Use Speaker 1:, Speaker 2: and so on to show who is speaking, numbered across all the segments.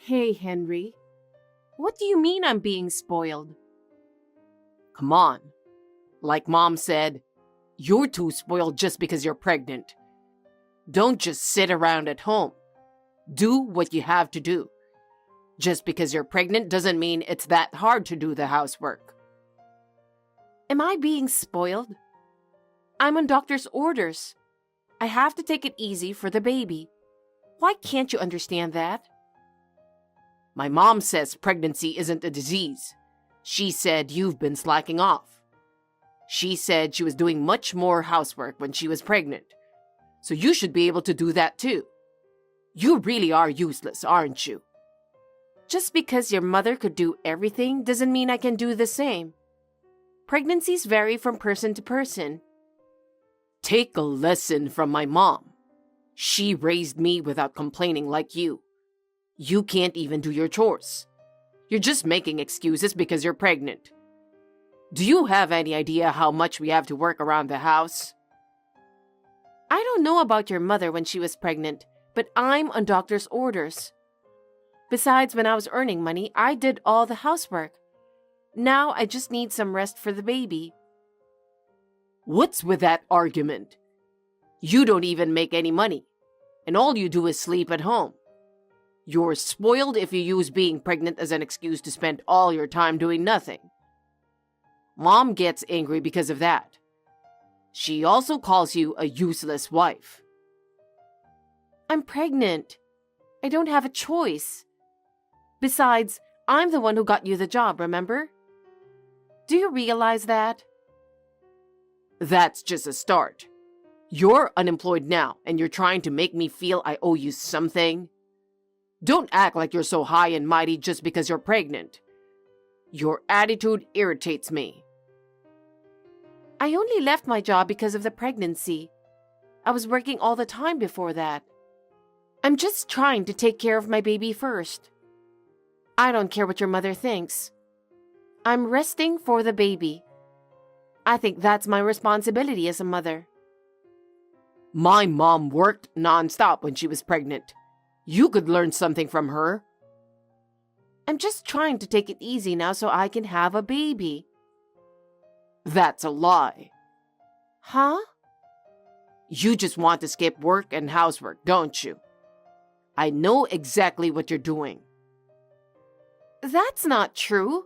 Speaker 1: Hey, Henry. What do you mean I'm being spoiled?
Speaker 2: Come on. Like Mom said, you're too spoiled just because you're pregnant. Don't just sit around at home. Do what you have to do. Just because you're pregnant doesn't mean it's that hard to do the housework.
Speaker 1: Am I being spoiled? I'm on doctor's orders. I have to take it easy for the baby. Why can't you understand that?
Speaker 2: My mom says pregnancy isn't a disease. She said you've been slacking off. She said she was doing much more housework when she was pregnant. So you should be able to do that too. You really are useless, aren't you?
Speaker 1: Just because your mother could do everything doesn't mean I can do the same. Pregnancies vary from person to person.
Speaker 2: Take a lesson from my mom. She raised me without complaining like you. You can't even do your chores. You're just making excuses because you're pregnant. Do you have any idea how much we have to work around the house?
Speaker 1: I don't know about your mother when she was pregnant, but I'm on doctor's orders. Besides, when I was earning money, I did all the housework. Now I just need some rest for the baby.
Speaker 2: What's with that argument? You don't even make any money, and all you do is sleep at home. You're spoiled if you use being pregnant as an excuse to spend all your time doing nothing. Mom gets angry because of that. She also calls you a useless wife.
Speaker 1: I'm pregnant. I don't have a choice. Besides, I'm the one who got you the job, remember? Do you realize that?
Speaker 2: That's just a start. You're unemployed now, and you're trying to make me feel I owe you something. Don't act like you're so high and mighty just because you're pregnant. Your attitude irritates me.
Speaker 1: I only left my job because of the pregnancy. I was working all the time before that. I'm just trying to take care of my baby first. I don't care what your mother thinks. I'm resting for the baby. I think that's my responsibility as a mother.
Speaker 2: My mom worked nonstop when she was pregnant. You could learn something from her.
Speaker 1: I'm just trying to take it easy now so I can have a baby.
Speaker 2: That's a lie.
Speaker 1: Huh?
Speaker 2: You just want to skip work and housework, don't you? I know exactly what you're doing.
Speaker 1: That's not true.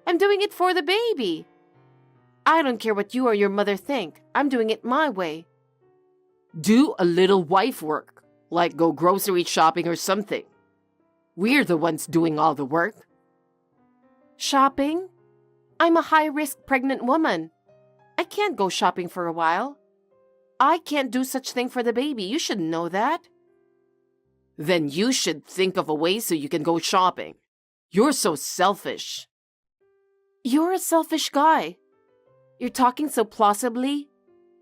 Speaker 1: I'm doing it for the baby. I don't care what you or your mother think. I'm doing it my way.
Speaker 2: Do a little wife work, like go grocery shopping or something. We're the ones doing all the work.
Speaker 1: Shopping? I'm a high-risk pregnant woman. I can't go shopping for a while. I can't do such thing for the baby. You should know that.
Speaker 2: Then you should think of a way so you can go shopping. You're so selfish.
Speaker 1: You're a selfish guy. You're talking so plausibly,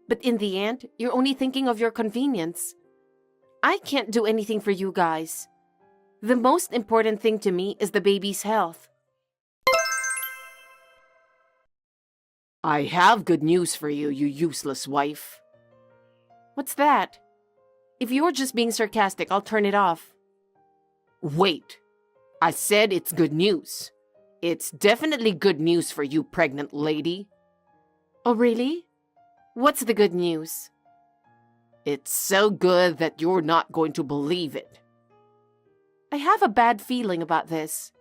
Speaker 1: but in the end, you're only thinking of your convenience. I can't do anything for you guys. The most important thing to me is the baby's health.
Speaker 2: I have good news for you, you useless wife.
Speaker 1: What's that? If you're just being sarcastic, I'll turn it off.
Speaker 2: Wait. I said it's good news. It's definitely good news for you, pregnant lady.
Speaker 1: Oh, really? What's the good news?
Speaker 2: It's so good that you're not going to believe it.
Speaker 1: I have a bad feeling about this.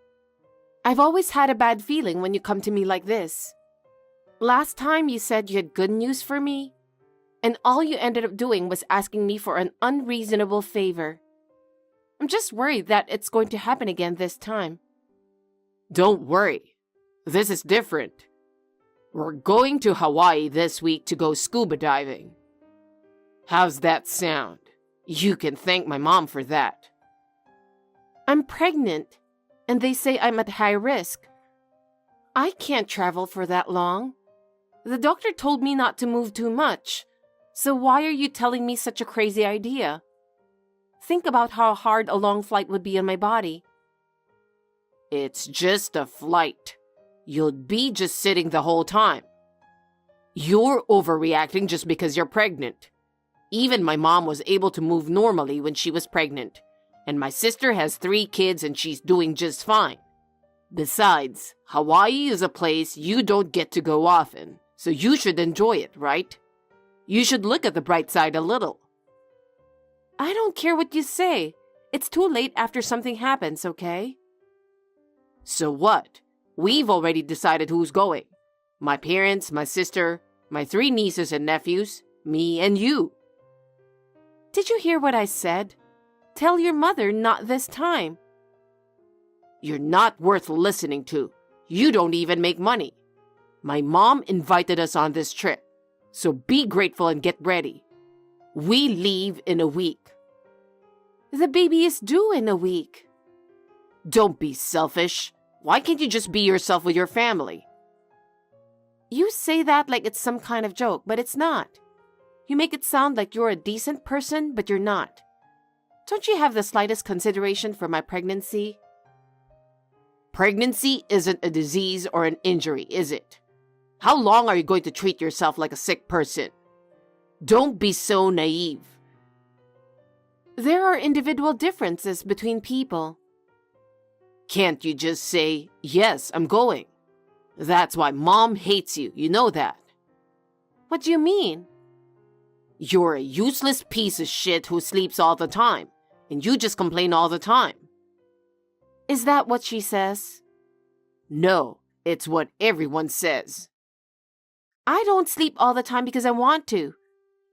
Speaker 1: I've always had a bad feeling when you come to me like this. Last time you said you had good news for me, and all you ended up doing was asking me for an unreasonable favor. I'm just worried that it's going to happen again this time.
Speaker 2: Don't worry. This is different. We're going to Hawaii this week to go scuba diving. How's that sound? You can thank my mom for that.
Speaker 1: I'm pregnant, and they say I'm at high risk. I can't travel for that long. The doctor told me not to move too much. So why are you telling me such a crazy idea? Think about how hard a long flight would be on my body.
Speaker 2: It's just a flight. You'll be just sitting the whole time. You're overreacting just because you're pregnant. Even my mom was able to move normally when she was pregnant. And my sister has 3 kids and she's doing just fine. Besides, Hawaii is a place you don't get to go often, so you should enjoy it, right? You should look at the bright side a little.
Speaker 1: I don't care what you say. It's too late after something happens, okay?
Speaker 2: So what? We've already decided who's going. My parents, my sister, my 3 nieces and nephews, me and you.
Speaker 1: Did you hear what I said? Tell your mother not this time.
Speaker 2: You're not worth listening to. You don't even make money. My mom invited us on this trip, so be grateful and get ready. We leave in a week.
Speaker 1: The baby is due in a week.
Speaker 2: Don't be selfish. Why can't you just be yourself with your family?
Speaker 1: You say that like it's some kind of joke, but it's not. You make it sound like you're a decent person, but you're not. Don't you have the slightest consideration for my pregnancy?
Speaker 2: Pregnancy isn't a disease or an injury, is it? How long are you going to treat yourself like a sick person? Don't be so naive.
Speaker 1: There are individual differences between people.
Speaker 2: Can't you just say, yes, I'm going? That's why Mom hates you, you know that.
Speaker 1: What do you mean?
Speaker 2: You're a useless piece of shit who sleeps all the time, and you just complain all the time.
Speaker 1: Is that what she says?
Speaker 2: No, it's what everyone says.
Speaker 1: I don't sleep all the time because I want to.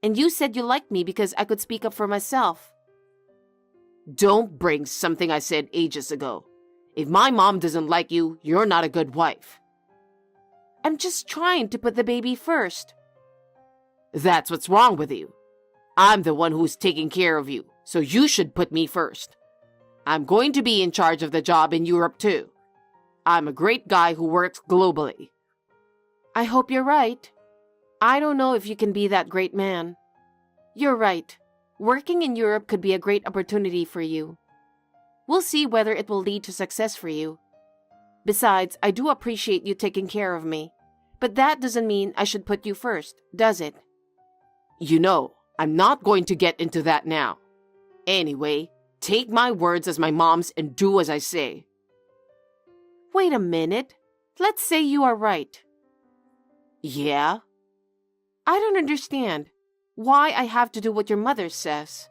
Speaker 1: And you said you liked me because I could speak up for myself.
Speaker 2: Don't bring something I said ages ago. If my mom doesn't like you, you're not a good wife.
Speaker 1: I'm just trying to put the baby first.
Speaker 2: That's what's wrong with you. I'm the one who's taking care of you, so you should put me first. I'm going to be in charge of the job in Europe too. I'm a great guy who works globally.
Speaker 1: I hope you're right. I don't know if you can be that great man. You're right. Working in Europe could be a great opportunity for you. We'll see whether it will lead to success for you. Besides, I do appreciate you taking care of me. But that doesn't mean I should put you first, does it?
Speaker 2: You know, I'm not going to get into that now. Anyway, take my words as my mom's and do as I say.
Speaker 1: Wait a minute. Let's say you are right.
Speaker 2: Yeah?
Speaker 1: I don't understand why I have to do what your mother says.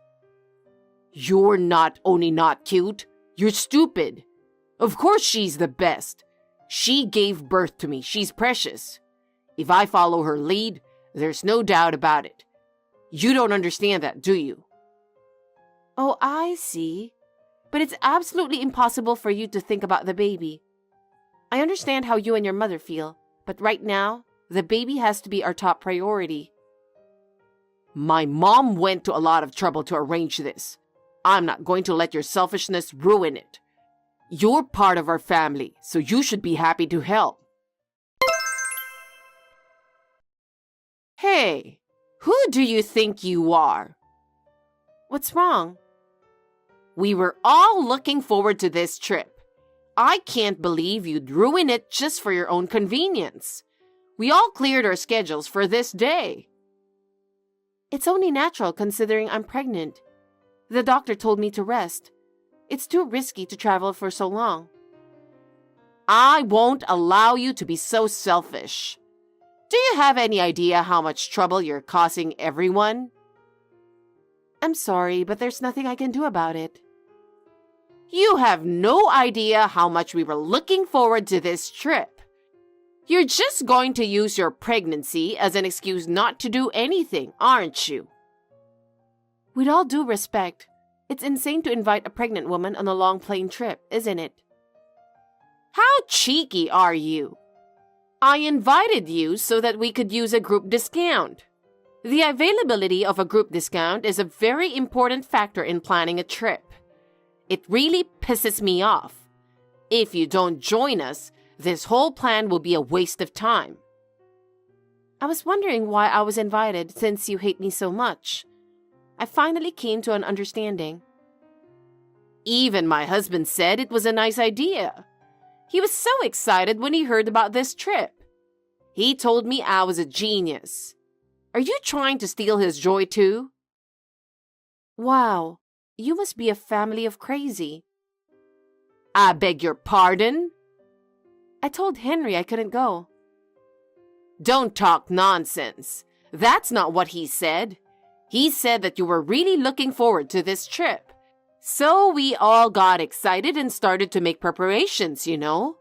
Speaker 2: You're not only not cute, you're stupid. Of course she's the best. She gave birth to me. She's precious. If I follow her lead, there's no doubt about it. You don't understand that, do you?
Speaker 1: Oh, I see. But it's absolutely impossible for you to think about the baby. I understand how you and your mother feel, but right now, the baby has to be our top priority.
Speaker 2: My mom went to a lot of trouble to arrange this. I'm not going to let your selfishness ruin it. You're part of our family, so you should be happy to help. Hey, who do you think you are?
Speaker 1: What's wrong?
Speaker 2: We were all looking forward to this trip. I can't believe you'd ruin it just for your own convenience. We all cleared our schedules for this day.
Speaker 1: It's only natural considering I'm pregnant. The doctor told me to rest. It's too risky to travel for so long.
Speaker 2: I won't allow you to be so selfish. Do you have any idea how much trouble you're causing everyone?
Speaker 1: I'm sorry, but there's nothing I can do about it.
Speaker 2: You have no idea how much we were looking forward to this trip. You're just going to use your pregnancy as an excuse not to do anything, aren't you?
Speaker 1: With all due respect, it's insane to invite a pregnant woman on a long plane trip, isn't it?
Speaker 2: How cheeky are you? I invited you so that we could use a group discount. The availability of a group discount is a very important factor in planning a trip. It really pisses me off. If you don't join us, this whole plan will be a waste of time.
Speaker 1: I was wondering why I was invited since you hate me so much. I finally came to an understanding.
Speaker 2: Even my husband said it was a nice idea. He was so excited when he heard about this trip. He told me I was a genius. Are you trying to steal his joy too?
Speaker 1: Wow, You must be a family of crazy.
Speaker 2: I beg your pardon?
Speaker 1: I told Henry I couldn't go.
Speaker 2: Don't talk nonsense. That's not what he said. He said that you were really looking forward to this trip. So we all got excited and started to make preparations, you know.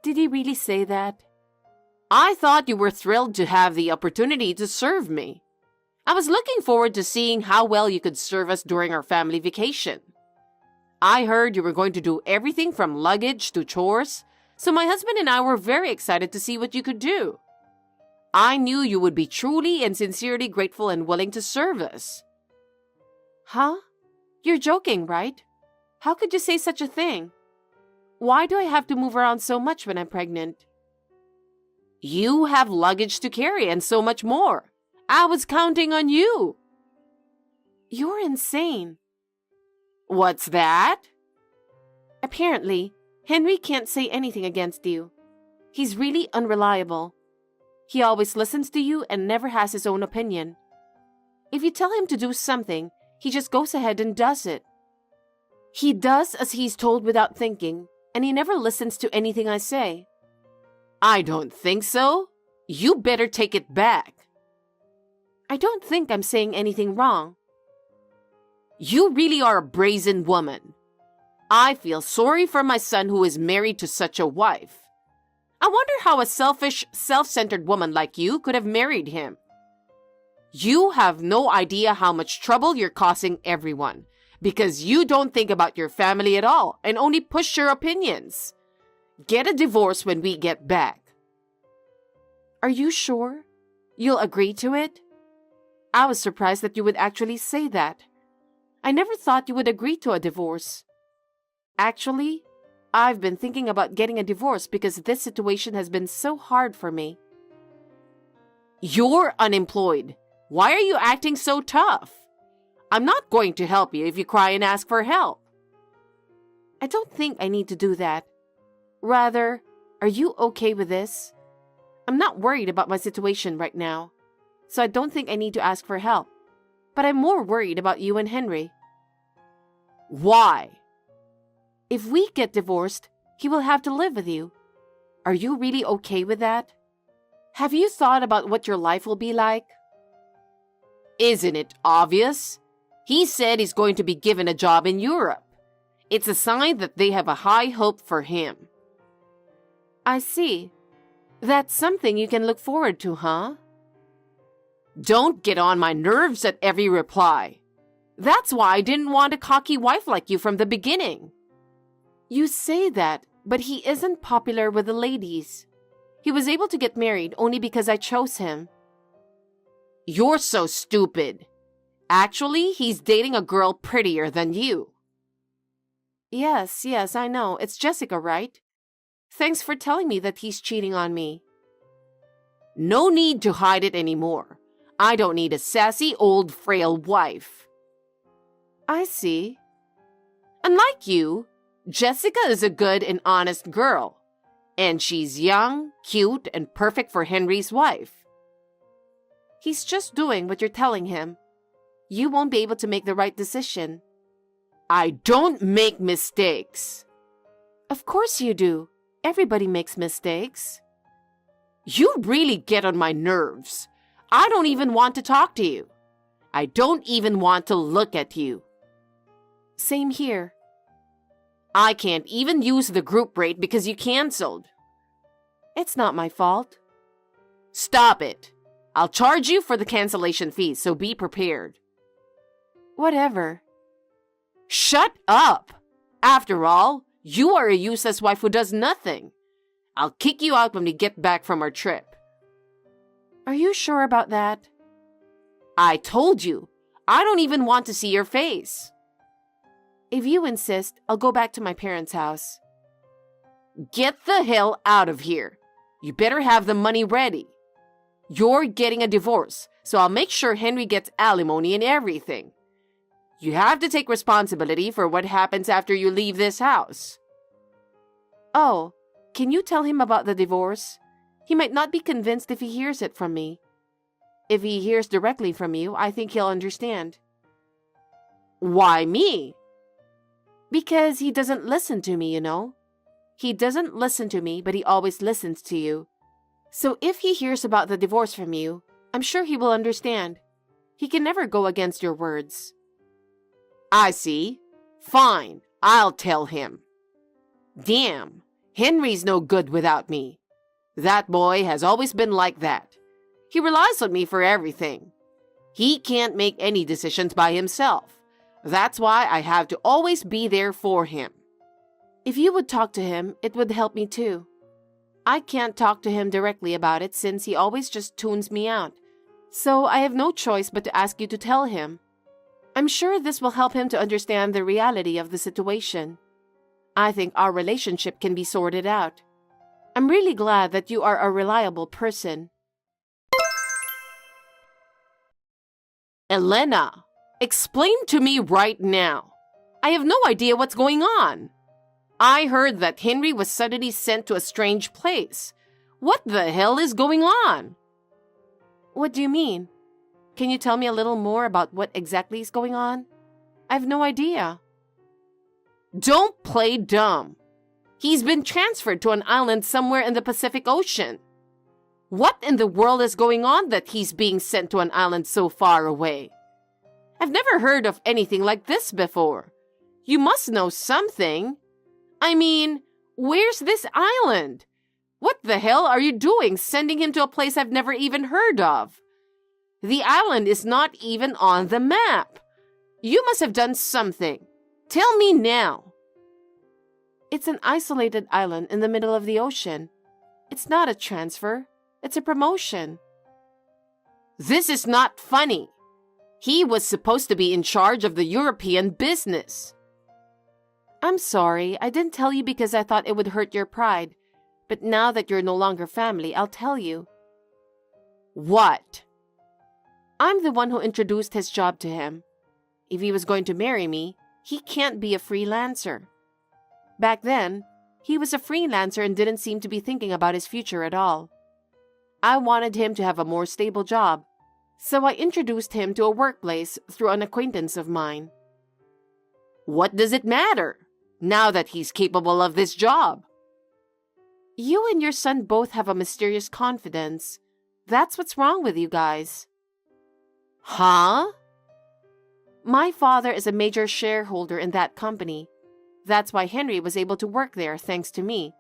Speaker 1: Did he really say that?
Speaker 2: I thought you were thrilled to have the opportunity to serve me. I was looking forward to seeing how well you could serve us during our family vacation. I heard you were going to do everything from luggage to chores, so my husband and I were very excited to see what you could do. I knew you would be truly and sincerely grateful and willing to serve us.
Speaker 1: Huh? You're joking, right? How could you say such a thing? Why do I have to move around so much when I'm pregnant?
Speaker 2: You have luggage to carry and so much more. I was counting on you.
Speaker 1: You're insane.
Speaker 2: What's that?
Speaker 1: Apparently, Henry can't say anything against you. He's really unreliable. He always listens to you and never has his own opinion. If you tell him to do something, he just goes ahead and does it. He does as he's told without thinking, and he never listens to anything I say.
Speaker 2: I don't think so. You better take it back.
Speaker 1: I don't think I'm saying anything wrong.
Speaker 2: You really are a brazen woman. I feel sorry for my son who is married to such a wife. I wonder how a selfish, self-centered woman like you could have married him. You have no idea how much trouble you're causing everyone because you don't think about your family at all and only push your opinions. Get a divorce when we get back.
Speaker 1: Are you sure? You'll agree to it? I was surprised that you would actually say that. I never thought you would agree to a divorce. Actually, I've been thinking about getting a divorce because this situation has been so hard for me.
Speaker 2: You're unemployed. Why are you acting so tough? I'm not going to help you if you cry and ask for help.
Speaker 1: I don't think I need to do that. Rather, are you okay with this? I'm not worried about my situation right now, so I don't think I need to ask for help. But I'm more worried about you and Henry.
Speaker 2: Why?
Speaker 1: If we get divorced, he will have to live with you. Are you really okay with that? Have you thought about what your life will be like?
Speaker 2: Isn't it obvious? He said he's going to be given a job in Europe. It's a sign that they have a high hope for him.
Speaker 1: I see. That's something you can look forward to, huh?
Speaker 2: Don't get on my nerves at every reply. That's why I didn't want a cocky wife like you from the beginning.
Speaker 1: You say that, but he isn't popular with the ladies. He was able to get married only because I chose him.
Speaker 2: You're so stupid. Actually, he's dating a girl prettier than you.
Speaker 1: Yes, I know. It's Jessica, right? Thanks for telling me that he's cheating on me.
Speaker 2: No need to hide it anymore. I don't need a sassy, old, frail wife.
Speaker 1: I see.
Speaker 2: Unlike you, Jessica is a good and honest girl. And she's young, cute, and perfect for Henry's wife.
Speaker 1: He's just doing what you're telling him. You won't be able to make the right decision.
Speaker 2: I don't make mistakes.
Speaker 1: Of course you do. Everybody makes mistakes.
Speaker 2: You really get on my nerves. I don't even want to talk to you. I don't even want to look at you.
Speaker 1: Same here.
Speaker 2: I can't even use the group rate because you canceled.
Speaker 1: It's not my fault.
Speaker 2: Stop it. I'll charge you for the cancellation fee, so be prepared.
Speaker 1: Whatever.
Speaker 2: Shut up! After all, you are a useless wife who does nothing. I'll kick you out when we get back from our trip.
Speaker 1: Are you sure about that?
Speaker 2: I told you. I don't even want to see your face.
Speaker 1: If you insist, I'll go back to my parents' house.
Speaker 2: Get the hell out of here. You better have the money ready. You're getting a divorce, so I'll make sure Henry gets alimony and everything. You have to take responsibility for what happens after you leave this house.
Speaker 1: Oh, can you tell him about the divorce? He might not be convinced if he hears it from me. If he hears directly from you, I think he'll understand.
Speaker 2: Why me?
Speaker 1: Because he doesn't listen to me, you know. He doesn't listen to me, but he always listens to you. So if he hears about the divorce from you, I'm sure he will understand. He can never go against your words.
Speaker 2: I see. Fine, I'll tell him. Damn, Henry's no good without me. That boy has always been like that. He relies on me for everything. He can't make any decisions by himself. That's why I have to always be there for him.
Speaker 1: If you would talk to him, it would help me too. I can't talk to him directly about it since he always just tunes me out. So I have no choice but to ask you to tell him. I'm sure this will help him to understand the reality of the situation. I think our relationship can be sorted out. I'm really glad that you are a reliable person.
Speaker 2: Elena, explain to me right now. I have no idea what's going on. I heard that Henry was suddenly sent to a strange place. What the hell is going on?
Speaker 1: What do you mean? Can you tell me a little more about what exactly is going on? I have no idea.
Speaker 2: Don't play dumb. He's been transferred to an island somewhere in the Pacific Ocean. What in the world is going on that he's being sent to an island so far away? I've never heard of anything like this before. You must know something. I mean, where's this island? What the hell are you doing sending him to a place I've never even heard of? The island is not even on the map. You must have done something. Tell me now.
Speaker 1: It's an isolated island in the middle of the ocean. It's not a transfer. It's a promotion.
Speaker 2: This is not funny. He was supposed to be in charge of the European business.
Speaker 1: I'm sorry, I didn't tell you because I thought it would hurt your pride. But now that you're no longer family, I'll tell you.
Speaker 2: What?
Speaker 1: I'm the one who introduced his job to him. If he was going to marry me, he can't be a freelancer. Back then, he was a freelancer and didn't seem to be thinking about his future at all. I wanted him to have a more stable job, so I introduced him to a workplace through an acquaintance of mine.
Speaker 2: What does it matter, now that he's capable of this job?
Speaker 1: You and your son both have a mysterious confidence. That's what's wrong with you guys.
Speaker 2: Huh?
Speaker 1: My father is a major shareholder in that company. That's why Henry was able to work there thanks to me.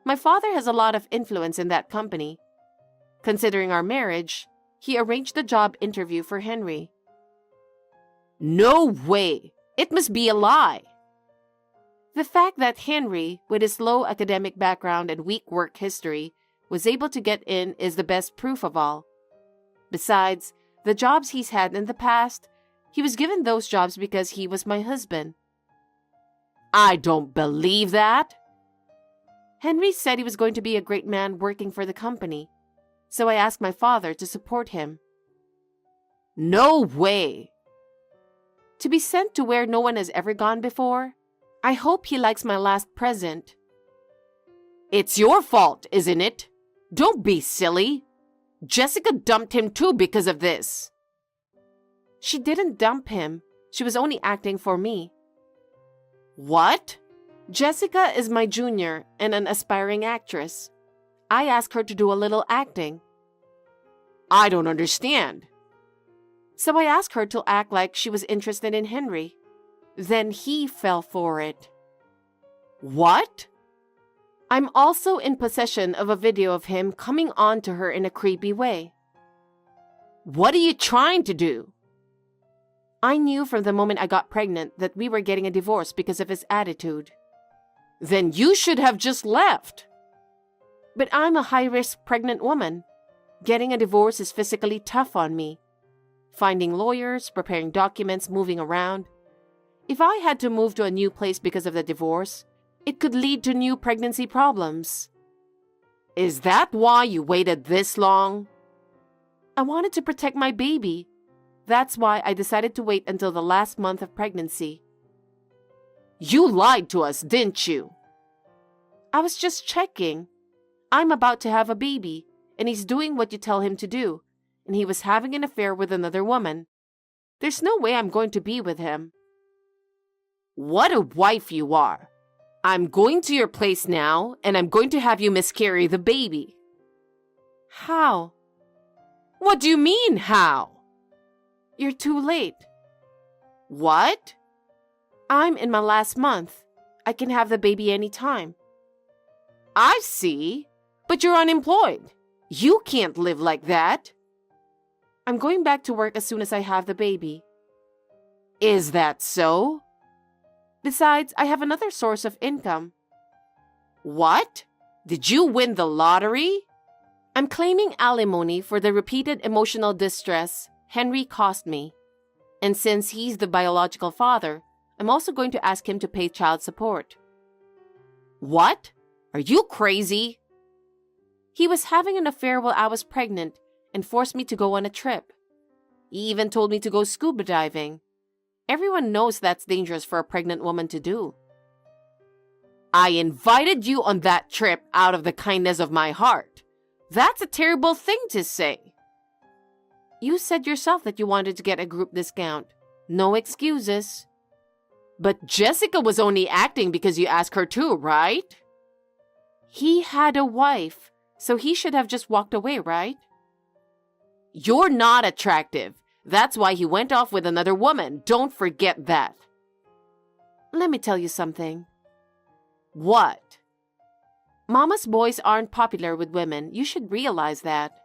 Speaker 1: My father has a lot of influence in that company. Considering our marriage, he arranged the job interview for Henry.
Speaker 2: No way! It must be a lie.
Speaker 1: The fact that Henry, with his low academic background and weak work history, was able to get in is the best proof of all. Besides, the jobs he's had in the past, he was given those jobs because he was my husband.
Speaker 2: I don't believe that.
Speaker 1: Henry said he was going to be a great man working for the company, so I asked my father to support him.
Speaker 2: No way.
Speaker 1: To be sent to where no one has ever gone before, I hope he likes my last present.
Speaker 2: It's your fault, isn't it? Don't be silly. Jessica dumped him too because of this.
Speaker 1: She didn't dump him. She was only acting for me.
Speaker 2: What?
Speaker 1: Jessica is my junior and an aspiring actress. I asked her to do a little acting.
Speaker 2: I don't understand.
Speaker 1: So I asked her to act like she was interested in Henry. Then he fell for it.
Speaker 2: What?
Speaker 1: I'm also in possession of a video of him coming on to her in a creepy way.
Speaker 2: What are you trying to do?
Speaker 1: I knew from the moment I got pregnant that we were getting a divorce because of his attitude.
Speaker 2: Then you should have just left.
Speaker 1: But I'm a high-risk pregnant woman. Getting a divorce is physically tough on me. Finding lawyers, preparing documents, moving around. If I had to move to a new place because of the divorce, it could lead to new pregnancy problems.
Speaker 2: Is that why you waited this long?
Speaker 1: I wanted to protect my baby. That's why I decided to wait until the last month of pregnancy.
Speaker 2: You lied to us, didn't you?
Speaker 1: I was just checking. I'm about to have a baby, and he's doing what you tell him to do, and he was having an affair with another woman. There's no way I'm going to be with him.
Speaker 2: What a wife you are. I'm going to your place now, and I'm going to have you miscarry the baby.
Speaker 1: How?
Speaker 2: What do you mean, how?
Speaker 1: You're too late.
Speaker 2: What?
Speaker 1: I'm in my last month. I can have the baby anytime.
Speaker 2: I see. But you're unemployed. You can't live like that.
Speaker 1: I'm going back to work as soon as I have the baby.
Speaker 2: Is that so?
Speaker 1: Besides, I have another source of income.
Speaker 2: What? Did you win the lottery?
Speaker 1: I'm claiming alimony for the repeated emotional distress Henry caused me. And since he's the biological father, I'm also going to ask him to pay child support.
Speaker 2: What? Are you crazy?
Speaker 1: He was having an affair while I was pregnant and forced me to go on a trip. He even told me to go scuba diving. Everyone knows that's dangerous for a pregnant woman to do.
Speaker 2: I invited you on that trip out of the kindness of my heart. That's a terrible thing to say.
Speaker 1: You said yourself that you wanted to get a group discount. No excuses.
Speaker 2: But Jessica was only acting because you asked her to, right?
Speaker 1: He had a wife, so he should have just walked away, right?
Speaker 2: You're not attractive. That's why he went off with another woman. Don't forget that.
Speaker 1: Let me tell you something.
Speaker 2: What?
Speaker 1: Mama's boys aren't popular with women. You should realize that.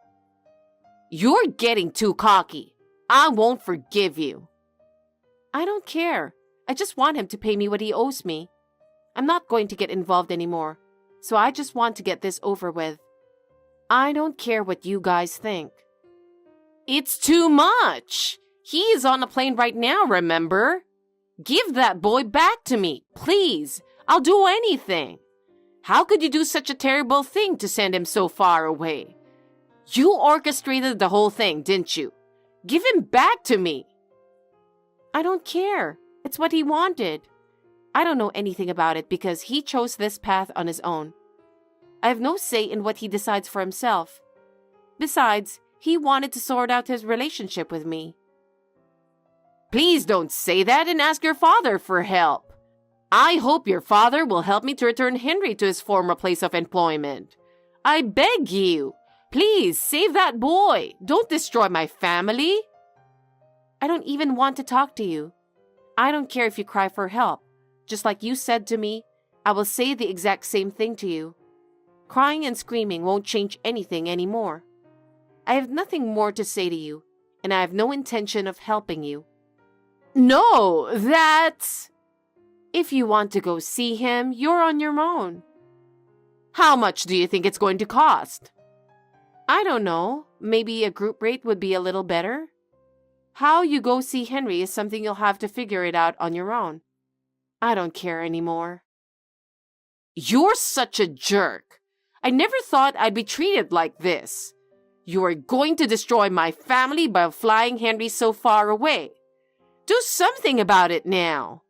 Speaker 2: You're getting too cocky. I won't forgive you.
Speaker 1: I don't care. I just want him to pay me what he owes me. I'm not going to get involved anymore, so I just want to get this over with. I don't care what you guys think.
Speaker 2: It's too much. He is on a plane right now, remember? Give that boy back to me, please. I'll do anything. How could you do such a terrible thing to send him so far away? You orchestrated the whole thing, didn't you? Give him back to me.
Speaker 1: I don't care. It's what he wanted. I don't know anything about it because he chose this path on his own. I have no say in what he decides for himself. Besides, he wanted to sort out his relationship with me.
Speaker 2: Please don't say that and ask your father for help. I hope your father will help me to return Henry to his former place of employment. I beg you, please save that boy. Don't destroy my family.
Speaker 1: I don't even want to talk to you. I don't care if you cry for help. Just like you said to me, I will say the exact same thing to you. Crying and screaming won't change anything anymore. I have nothing more to say to you, and I have no intention of helping you.
Speaker 2: No, that's...
Speaker 1: If you want to go see him, you're on your own.
Speaker 2: How much do you think it's going to cost?
Speaker 1: I don't know. Maybe a group rate would be a little better. How you go see Henry is something you'll have to figure it out on your own. I don't care anymore.
Speaker 2: You're such a jerk. I never thought I'd be treated like this. You are going to destroy my family by flying Henry so far away. Do something about it now.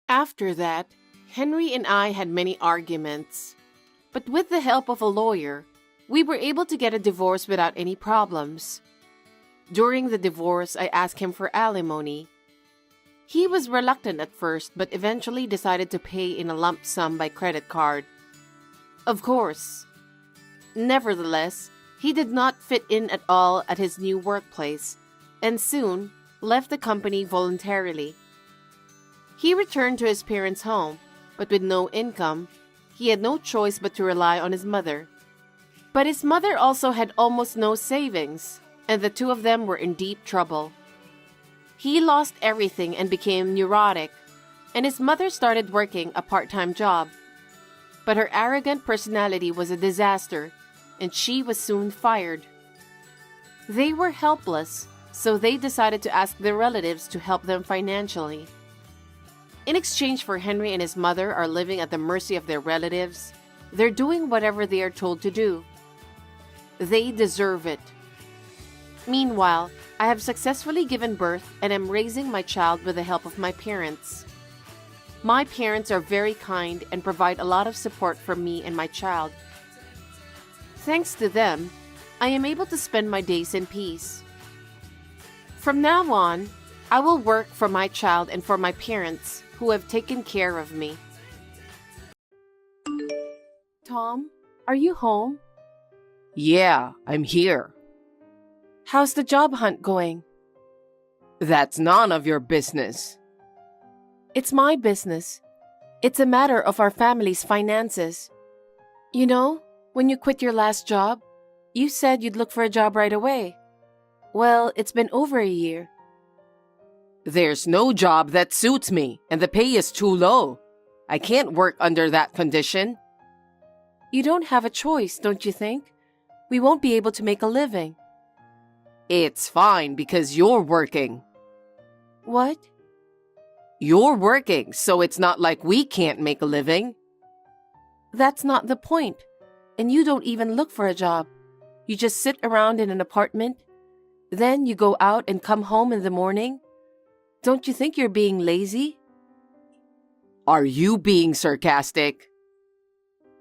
Speaker 1: After that, Henry and I had many arguments. But with the help of a lawyer, we were able to get a divorce without any problems. During the divorce, I asked him for alimony. He was reluctant at first, but eventually decided to pay in a lump sum by credit card. Of course. Nevertheless, he did not fit in at all at his new workplace, and soon left the company voluntarily. He returned to his parents' home, but with no income, he had no choice but to rely on his mother. But his mother also had almost no savings, and the two of them were in deep trouble. He lost everything and became neurotic, and his mother started working a part-time job. But her arrogant personality was a disaster, and she was soon fired. They were helpless, so they decided to ask their relatives to help them financially. In exchange for Henry and his mother are living at the mercy of their relatives, they're doing whatever they are told to do. They deserve it. Meanwhile, I have successfully given birth and am raising my child with the help of my parents. My parents are very kind and provide a lot of support for me and my child. Thanks to them, I am able to spend my days in peace. From now on, I will work for my child and for my parents who have taken care of me. Tom, are you home?
Speaker 2: Yeah, I'm here.
Speaker 1: How's the job hunt going?
Speaker 2: That's none of your business.
Speaker 1: It's my business. It's a matter of our family's finances. You know, when you quit your last job, you said you'd look for a job right away. Well, it's been over a year.
Speaker 2: There's no job that suits me, and the pay is too low. I can't work under that condition.
Speaker 1: You don't have a choice, don't you think? We won't be able to make a living.
Speaker 2: It's fine because you're working.
Speaker 1: What?
Speaker 2: You're working, so it's not like we can't make a living.
Speaker 1: That's not the point. And you don't even look for a job. You just sit around in an apartment. Then you go out and come home in the morning. Don't you think you're being lazy?
Speaker 2: Are you being sarcastic?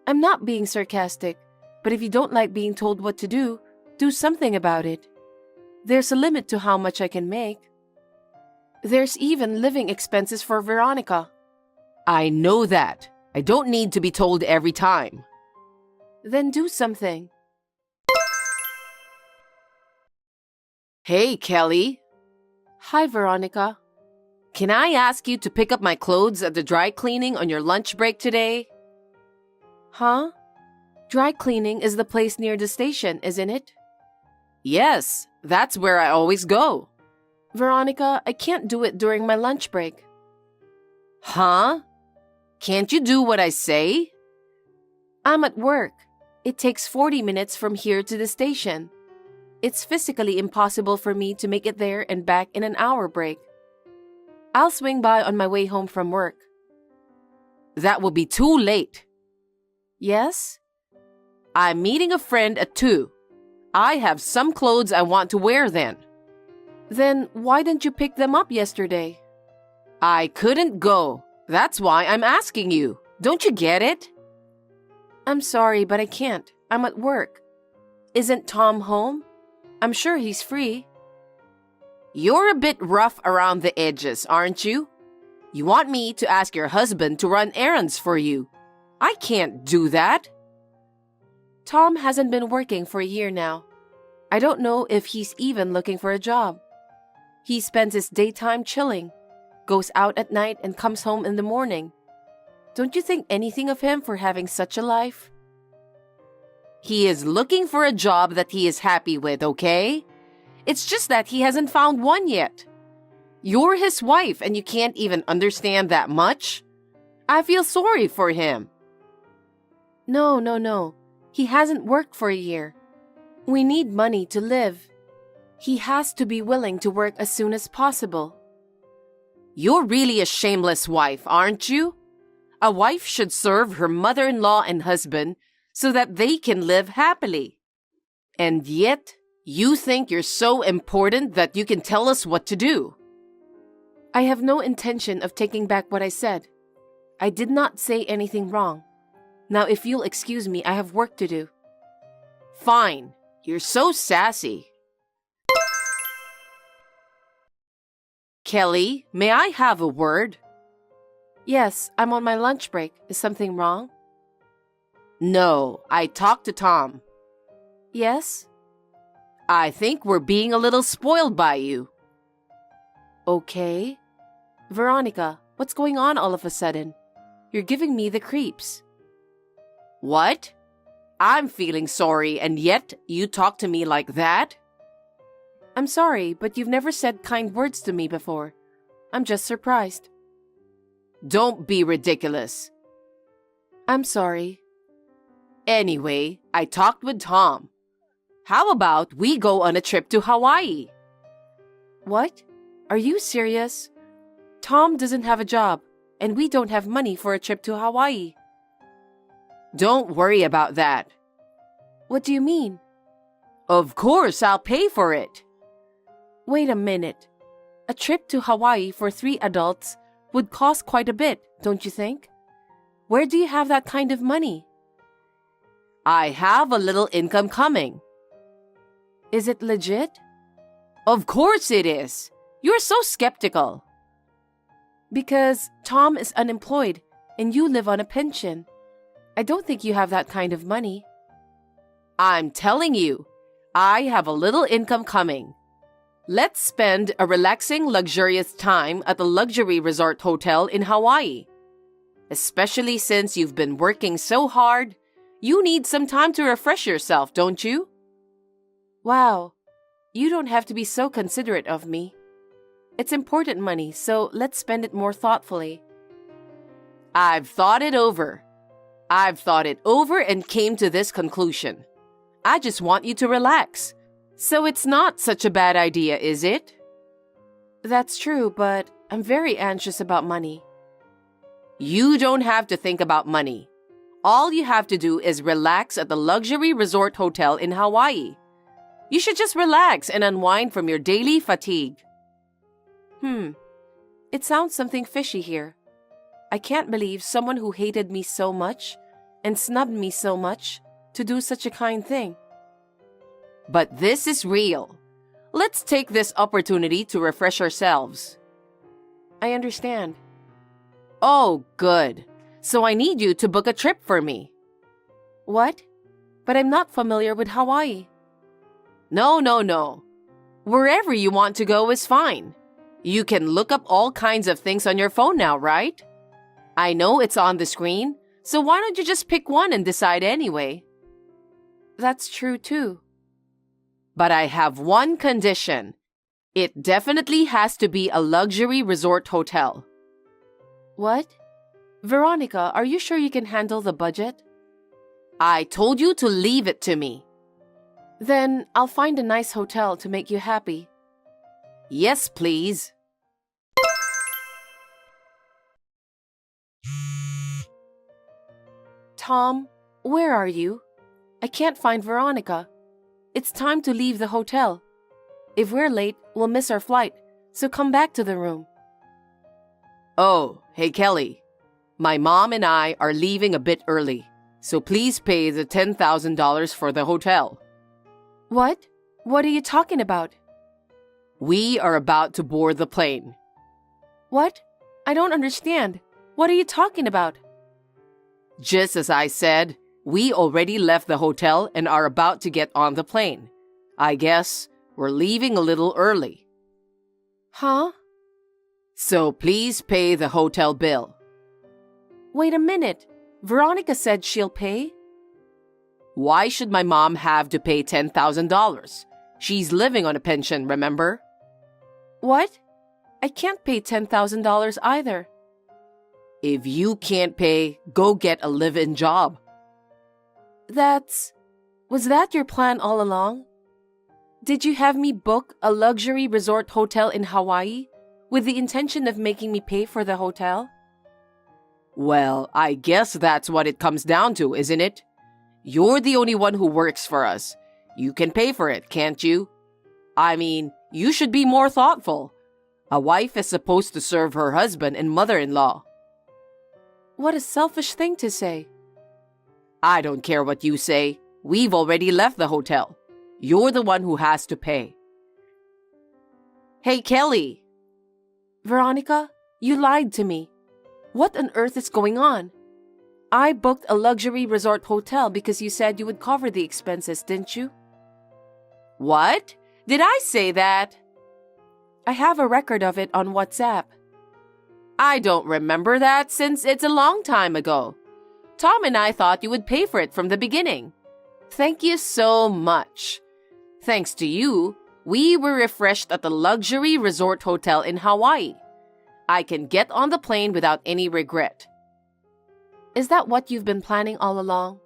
Speaker 1: I'm not being sarcastic, but if you don't like being told what to do something about it. There's a limit to how much I can make. There's even living expenses for Veronica.
Speaker 2: I know that. I don't need to be told every time.
Speaker 1: Then do something.
Speaker 2: Hey, Kelly.
Speaker 1: Hi, Veronica.
Speaker 2: Can I ask you to pick up my clothes at the dry cleaning on your lunch break today?
Speaker 1: Huh? Dry cleaning is the place near the station, isn't it?
Speaker 2: Yes, that's where I always go.
Speaker 1: Veronica, I can't do it during my lunch break.
Speaker 2: Huh? Can't you do what I say?
Speaker 1: I'm at work. It takes 40 minutes from here to the station. It's physically impossible for me to make it there and back in an hour break. I'll swing by on my way home from work.
Speaker 2: That will be too late.
Speaker 1: Yes?
Speaker 2: I'm meeting a friend at 2. I have some clothes I want to wear then.
Speaker 1: Then why didn't you pick them up yesterday?
Speaker 2: I couldn't go. That's why I'm asking you. Don't you get it?
Speaker 1: I'm sorry, but I can't. I'm at work. Isn't Tom home? I'm sure he's free.
Speaker 2: You're a bit rough around the edges, aren't you? You want me to ask your husband to run errands for you. I can't do that.
Speaker 1: Tom hasn't been working for a year now. I don't know if he's even looking for a job. He spends his daytime chilling, goes out at night and comes home in the morning. Don't you think anything of him for having such a life?
Speaker 2: He is looking for a job that he is happy with, okay? It's just that he hasn't found one yet. You're his wife and you can't even understand that much? I feel sorry for him.
Speaker 1: No. He hasn't worked for a year. We need money to live. He has to be willing to work as soon as possible.
Speaker 2: You're really a shameless wife, aren't you? A wife should serve her mother-in-law and husband so that they can live happily. And yet, you think you're so important that you can tell us what to do.
Speaker 1: I have no intention of taking back what I said. I did not say anything wrong. Now, if you'll excuse me, I have work to do.
Speaker 2: Fine. You're so sassy. Kelly, may I have a word?
Speaker 1: Yes, I'm on my lunch break. Is something wrong?
Speaker 2: No, I talked to Tom.
Speaker 1: Yes?
Speaker 2: I think we're being a little spoiled by you.
Speaker 1: Okay. Veronica, what's going on all of a sudden? You're giving me the creeps.
Speaker 2: What? I'm feeling sorry and yet you talk to me like that?
Speaker 1: I'm sorry, but you've never said kind words to me before. I'm just surprised.
Speaker 2: Don't be ridiculous.
Speaker 1: I'm sorry.
Speaker 2: Anyway, I talked with Tom. How about we go on a trip to Hawaii?
Speaker 1: What? Are you serious? Tom doesn't have a job, and we don't have money for a trip to Hawaii.
Speaker 2: Don't worry about that.
Speaker 1: What do you mean?
Speaker 2: Of course, I'll pay for it.
Speaker 1: Wait a minute. A trip to Hawaii for 3 adults would cost quite a bit, don't you think? Where do you have that kind of money?
Speaker 2: I have a little income coming.
Speaker 1: Is it legit?
Speaker 2: Of course it is. You're so skeptical.
Speaker 1: Because Tom is unemployed and you live on a pension. I don't think you have that kind of money.
Speaker 2: I'm telling you, I have a little income coming. Let's spend a relaxing, luxurious time at the luxury resort hotel in Hawaii. Especially since you've been working so hard, you need some time to refresh yourself, don't you?
Speaker 1: Wow, you don't have to be so considerate of me. It's important money, so let's spend it more thoughtfully.
Speaker 2: I've thought it over. And came to this conclusion. I just want you to relax. So it's not such a bad idea, is it?
Speaker 1: That's true, but I'm very anxious about money.
Speaker 2: You don't have to think about money. All you have to do is relax at the luxury resort hotel in Hawaii. You should just relax and unwind from your daily fatigue.
Speaker 1: It sounds something fishy here. I can't believe someone who hated me so much and snubbed me so much to do such a kind thing.
Speaker 2: But this is real. Let's take this opportunity to refresh ourselves.
Speaker 1: I understand.
Speaker 2: Oh, good. So I need you to book a trip for me.
Speaker 1: What? But I'm not familiar with Hawaii.
Speaker 2: No. Wherever you want to go is fine. You can look up all kinds of things on your phone now, right? I know it's on the screen, so why don't you just pick one and decide anyway?
Speaker 1: That's true too.
Speaker 2: But I have one condition. It definitely has to be a luxury resort hotel.
Speaker 1: What? Veronica, are you sure you can handle the budget?
Speaker 2: I told you to leave it to me.
Speaker 1: Then I'll find a nice hotel to make you happy.
Speaker 2: Yes, please.
Speaker 1: Tom, where are you? I can't find Veronica. It's time to leave the hotel. If we're late, we'll miss our flight, so come back to the room.
Speaker 2: Oh, hey Kelly. My mom and I are leaving a bit early, so please pay the $10,000 for the hotel.
Speaker 1: What? What are you talking about?
Speaker 2: We are about to board the plane.
Speaker 1: What? I don't understand. What are you talking about?
Speaker 2: Just as I said, we already left the hotel and are about to get on the plane. I guess we're leaving a little early.
Speaker 1: Huh?
Speaker 2: So please pay the hotel bill.
Speaker 1: Wait a minute. Veronica said she'll pay?
Speaker 2: Why should my mom have to pay $10,000? She's living on a pension, remember?
Speaker 1: What? I can't pay $10,000 either.
Speaker 2: If you can't pay, go get a live-in job.
Speaker 1: Was that your plan all along? Did you have me book a luxury resort hotel in Hawaii with the intention of making me pay for the hotel?
Speaker 2: Well, I guess that's what it comes down to, isn't it? You're the only one who works for us. You can pay for it, can't you? I mean, you should be more thoughtful. A wife is supposed to serve her husband and mother-in-law.
Speaker 1: What a selfish thing to say.
Speaker 2: I don't care what you say. We've already left the hotel. You're the one who has to pay. Hey, Kelly.
Speaker 1: Veronica, you lied to me. What on earth is going on? I booked a luxury resort hotel because you said you would cover the expenses, didn't you?
Speaker 2: What? Did I say that?
Speaker 1: I have a record of it on WhatsApp.
Speaker 2: I don't remember that since it's a long time ago. Tom and I thought you would pay for it from the beginning. Thank you so much. Thanks to you, we were refreshed at the luxury resort hotel in Hawaii. I can get on the plane without any regret.
Speaker 1: Is that what you've been planning all along?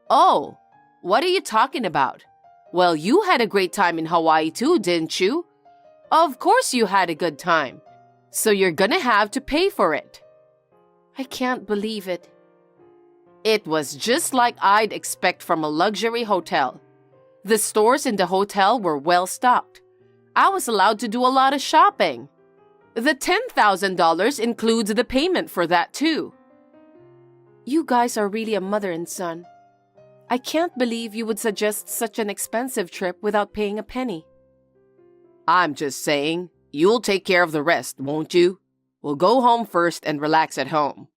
Speaker 2: Oh, what are you talking about? Well, you had a great time in Hawaii too, didn't you? Of course you had a good time. So you're gonna have to pay for it.
Speaker 1: I can't believe it.
Speaker 2: It was just like I'd expect from a luxury hotel. The stores in the hotel were well stocked. I was allowed to do a lot of shopping. The $10,000 includes the payment for that too.
Speaker 1: You guys are really a mother and son. I can't believe you would suggest such an expensive trip without paying a penny.
Speaker 2: I'm just saying, you'll take care of the rest, won't you? We'll go home first and relax at home.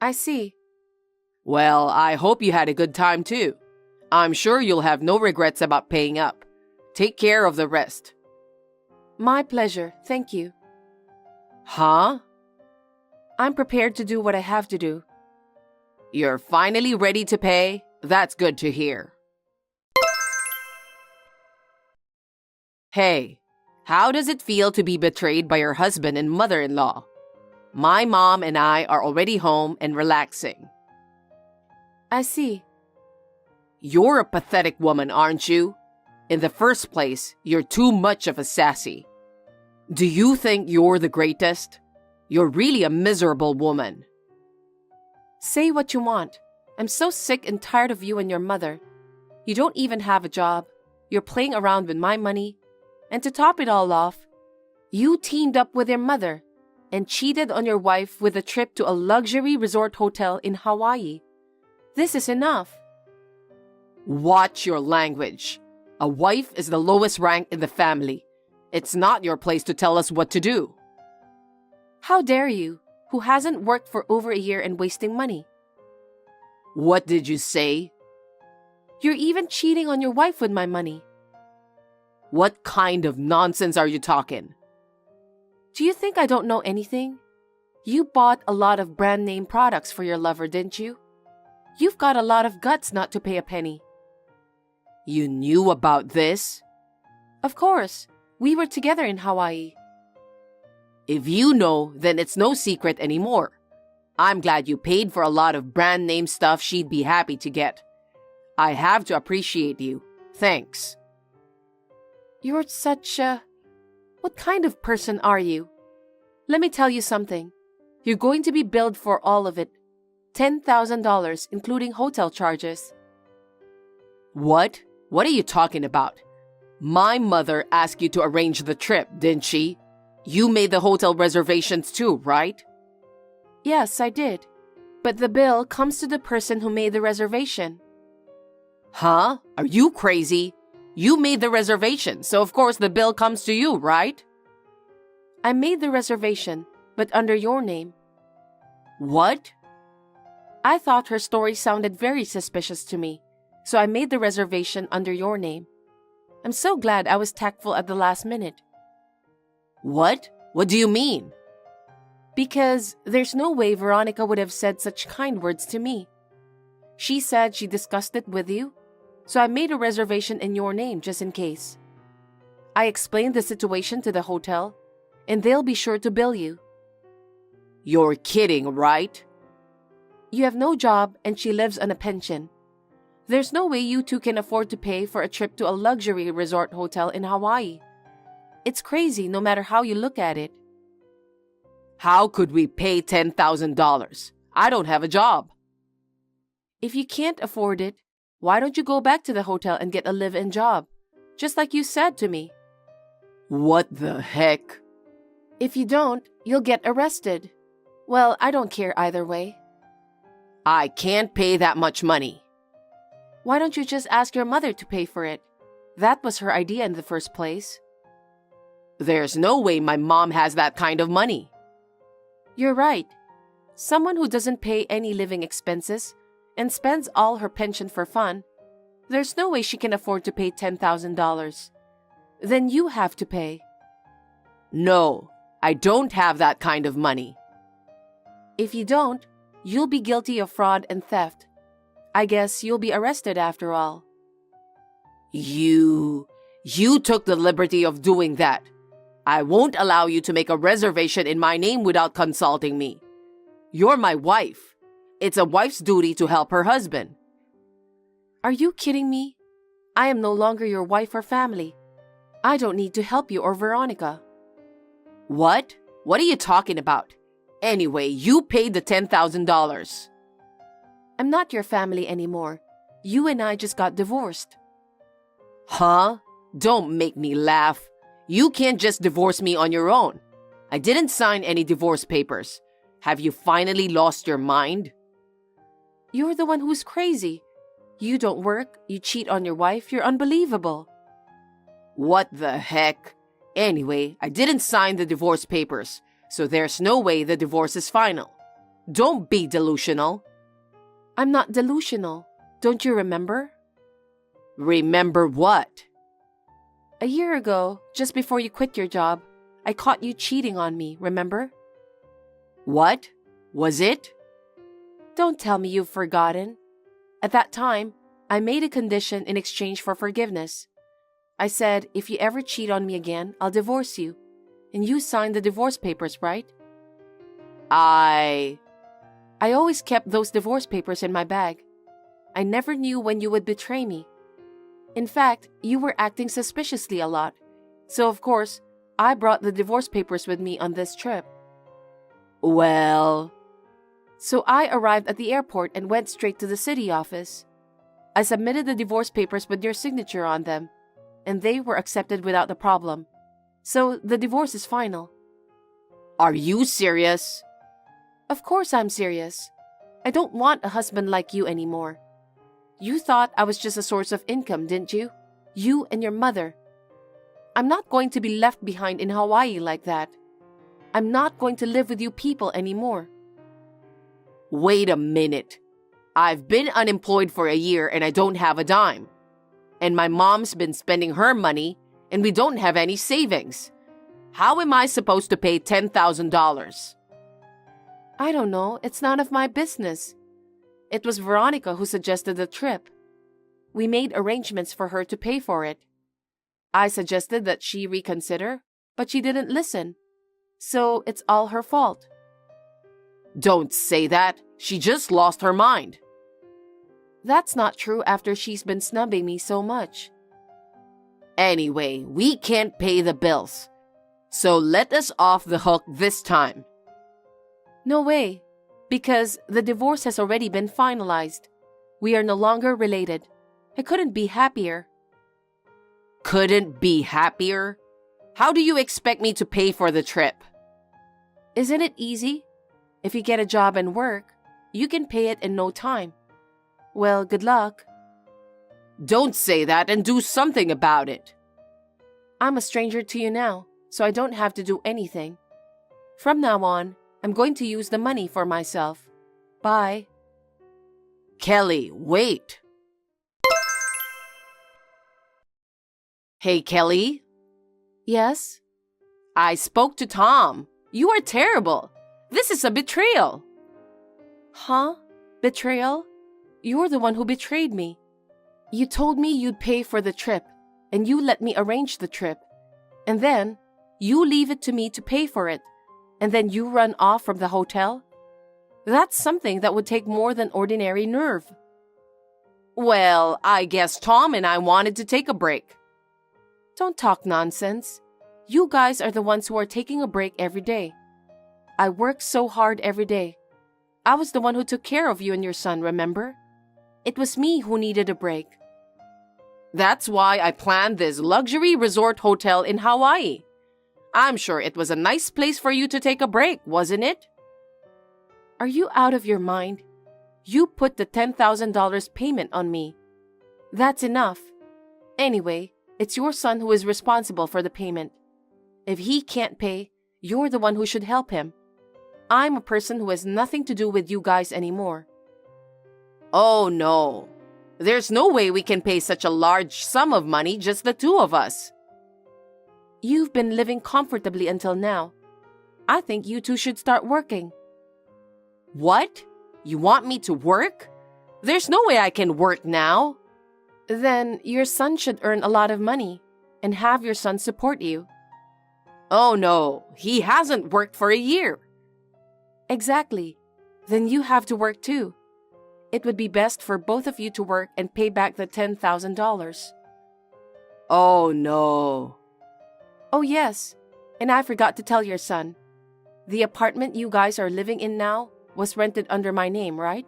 Speaker 1: I see.
Speaker 2: Well, I hope you had a good time too. I'm sure you'll have no regrets about paying up. Take care of the rest.
Speaker 1: My pleasure, thank you.
Speaker 2: Huh?
Speaker 1: I'm prepared to do what I have to do.
Speaker 2: You're finally ready to pay? That's good to hear. Hey, how does it feel to be betrayed by your husband and mother-in-law? My mom and I are already home and relaxing.
Speaker 1: I see.
Speaker 2: You're a pathetic woman, aren't you? In the first place, you're too much of a sassy. Do you think you're the greatest? You're really a miserable woman.
Speaker 1: Say what you want. I'm so sick and tired of you and your mother. You don't even have a job. You're playing around with my money. And to top it all off, you teamed up with your mother and cheated on your wife with a trip to a luxury resort hotel in Hawaii. This is enough.
Speaker 2: Watch your language. A wife is the lowest rank in the family. It's not your place to tell us what to do.
Speaker 1: How dare you, who hasn't worked for over a year and wasting money?
Speaker 2: What did you say?
Speaker 1: You're even cheating on your wife with my money.
Speaker 2: What kind of nonsense are you talking?
Speaker 1: Do you think I don't know anything? You bought a lot of brand name products for your lover, didn't you? You've got a lot of guts not to pay a penny.
Speaker 2: You knew about this?
Speaker 1: Of course. We were together in Hawaii.
Speaker 2: If you know, then it's no secret anymore. I'm glad you paid for a lot of brand name stuff she'd be happy to get. I have to appreciate you. Thanks.
Speaker 1: You're such a... What kind of person are you? Let me tell you something. You're going to be billed for all of it. $10,000, including hotel charges.
Speaker 2: What? What are you talking about? My mother asked you to arrange the trip, didn't she? You made the hotel reservations too, right?
Speaker 1: Yes, I did. But the bill comes to the person who made the reservation.
Speaker 2: Huh? Are you crazy? You made the reservation, so of course the bill comes to you, right?
Speaker 1: I made the reservation, but under your name.
Speaker 2: What?
Speaker 1: I thought her story sounded very suspicious to me, so I made the reservation under your name. I'm so glad I was tactful at the last minute.
Speaker 2: What? What do you mean?
Speaker 1: Because there's no way Veronica would have said such kind words to me. She said she discussed it with you, so I made a reservation in your name just in case. I explained the situation to the hotel, and they'll be sure to bill you.
Speaker 2: You're kidding, right?
Speaker 1: You have no job and she lives on a pension. There's no way you two can afford to pay for a trip to a luxury resort hotel in Hawaii. It's crazy no matter how you look at it.
Speaker 2: How could we pay $10,000? I don't have a job.
Speaker 1: If you can't afford it, why don't you go back to the hotel and get a live-in job? Just like you said to me.
Speaker 2: What the heck?
Speaker 1: If you don't, you'll get arrested. Well, I don't care either way.
Speaker 2: I can't pay that much money.
Speaker 1: Why don't you just ask your mother to pay for it? That was her idea in the first place.
Speaker 2: There's no way my mom has that kind of money.
Speaker 1: You're right. Someone who doesn't pay any living expenses and spends all her pension for fun, there's no way she can afford to pay $10,000. Then you have to pay.
Speaker 2: No, I don't have that kind of money.
Speaker 1: If you don't, you'll be guilty of fraud and theft. I guess you'll be arrested after all.
Speaker 2: You took the liberty of doing that. I won't allow you to make a reservation in my name without consulting me. You're my wife. It's a wife's duty to help her husband.
Speaker 1: Are you kidding me? I am no longer your wife or family. I don't need to help you or Veronica.
Speaker 2: What? What are you talking about? Anyway, you paid the $10,000.
Speaker 1: I'm not your family anymore. You and I just got divorced.
Speaker 2: Huh? Don't make me laugh. You can't just divorce me on your own. I didn't sign any divorce papers. Have you finally lost your mind?
Speaker 1: You're the one who's crazy. You don't work, you cheat on your wife, you're unbelievable.
Speaker 2: What the heck? Anyway, I didn't sign the divorce papers, so there's no way the divorce is final. Don't be delusional.
Speaker 1: I'm not delusional. Don't you remember?
Speaker 2: Remember what?
Speaker 1: A year ago, just before you quit your job, I caught you cheating on me, remember?
Speaker 2: What? Was it?
Speaker 1: Don't tell me you've forgotten. At that time, I made a condition in exchange for forgiveness. I said, if you ever cheat on me again, I'll divorce you. And you signed the divorce papers, right? I always kept those divorce papers in my bag. I never knew when you would betray me. In fact, you were acting suspiciously a lot. So, of course, I brought the divorce papers with me on this trip.
Speaker 2: Well...
Speaker 1: So I arrived at the airport and went straight to the city office. I submitted the divorce papers with your signature on them, and they were accepted without a problem. So the divorce is final.
Speaker 2: Are you serious?
Speaker 1: Of course I'm serious. I don't want a husband like you anymore. You thought I was just a source of income, didn't you? You and your mother. I'm not going to be left behind in Hawaii like that. I'm not going to live with you people anymore.
Speaker 2: Wait a minute. I've been unemployed for a year and I don't have a dime. And my mom's been spending her money and we don't have any savings. How am I supposed to pay $10,000?
Speaker 1: I don't know. It's none of my business. It was Veronica who suggested the trip. We made arrangements for her to pay for it. I suggested that she reconsider, but she didn't listen. So it's all her fault.
Speaker 2: Don't say that. She just lost her mind.
Speaker 1: That's not true after she's been snubbing me so much.
Speaker 2: Anyway, we can't pay the bills. So let us off the hook this time.
Speaker 1: No way, because the divorce has already been finalized. We are no longer related. I couldn't be happier.
Speaker 2: Couldn't be happier? How do you expect me to pay for the trip?
Speaker 1: Isn't it easy? If you get a job and work, you can pay it in no time. Well, good luck.
Speaker 2: Don't say that and do something about it.
Speaker 1: I'm a stranger to you now, so I don't have to do anything. From now on, I'm going to use the money for myself. Bye.
Speaker 2: Kelly, wait. Hey, Kelly?
Speaker 1: Yes?
Speaker 2: I spoke to Tom. You are terrible. This is a betrayal.
Speaker 1: Huh? Betrayal? You're the one who betrayed me. You told me you'd pay for the trip, and you let me arrange the trip. And then, you leave it to me to pay for it, and then you run off from the hotel? That's something that would take more than ordinary nerve.
Speaker 2: Well, I guess Tom and I wanted to take a break.
Speaker 1: Don't talk nonsense. You guys are the ones who are taking a break every day. I work so hard every day. I was the one who took care of you and your son, remember? It was me who needed a break.
Speaker 2: That's why I planned this luxury resort hotel in Hawaii. I'm sure it was a nice place for you to take a break, wasn't it?
Speaker 1: Are you out of your mind? You put the $10,000 payment on me. That's enough. Anyway, it's your son who is responsible for the payment. If he can't pay, you're the one who should help him. I'm a person who has nothing to do with you guys anymore.
Speaker 2: Oh no. There's no way we can pay such a large sum of money, just the two of us.
Speaker 1: You've been living comfortably until now. I think you two should start working.
Speaker 2: What? You want me to work? There's no way I can work now.
Speaker 1: Then your son should earn a lot of money and have your son support you.
Speaker 2: Oh no, he hasn't worked for a year.
Speaker 1: Exactly. Then you have to work too. It would be best for both of you to work and pay back the $10,000.
Speaker 2: Oh no.
Speaker 1: Oh yes, and I forgot to tell your son. The apartment you guys are living in now was rented under my name, right?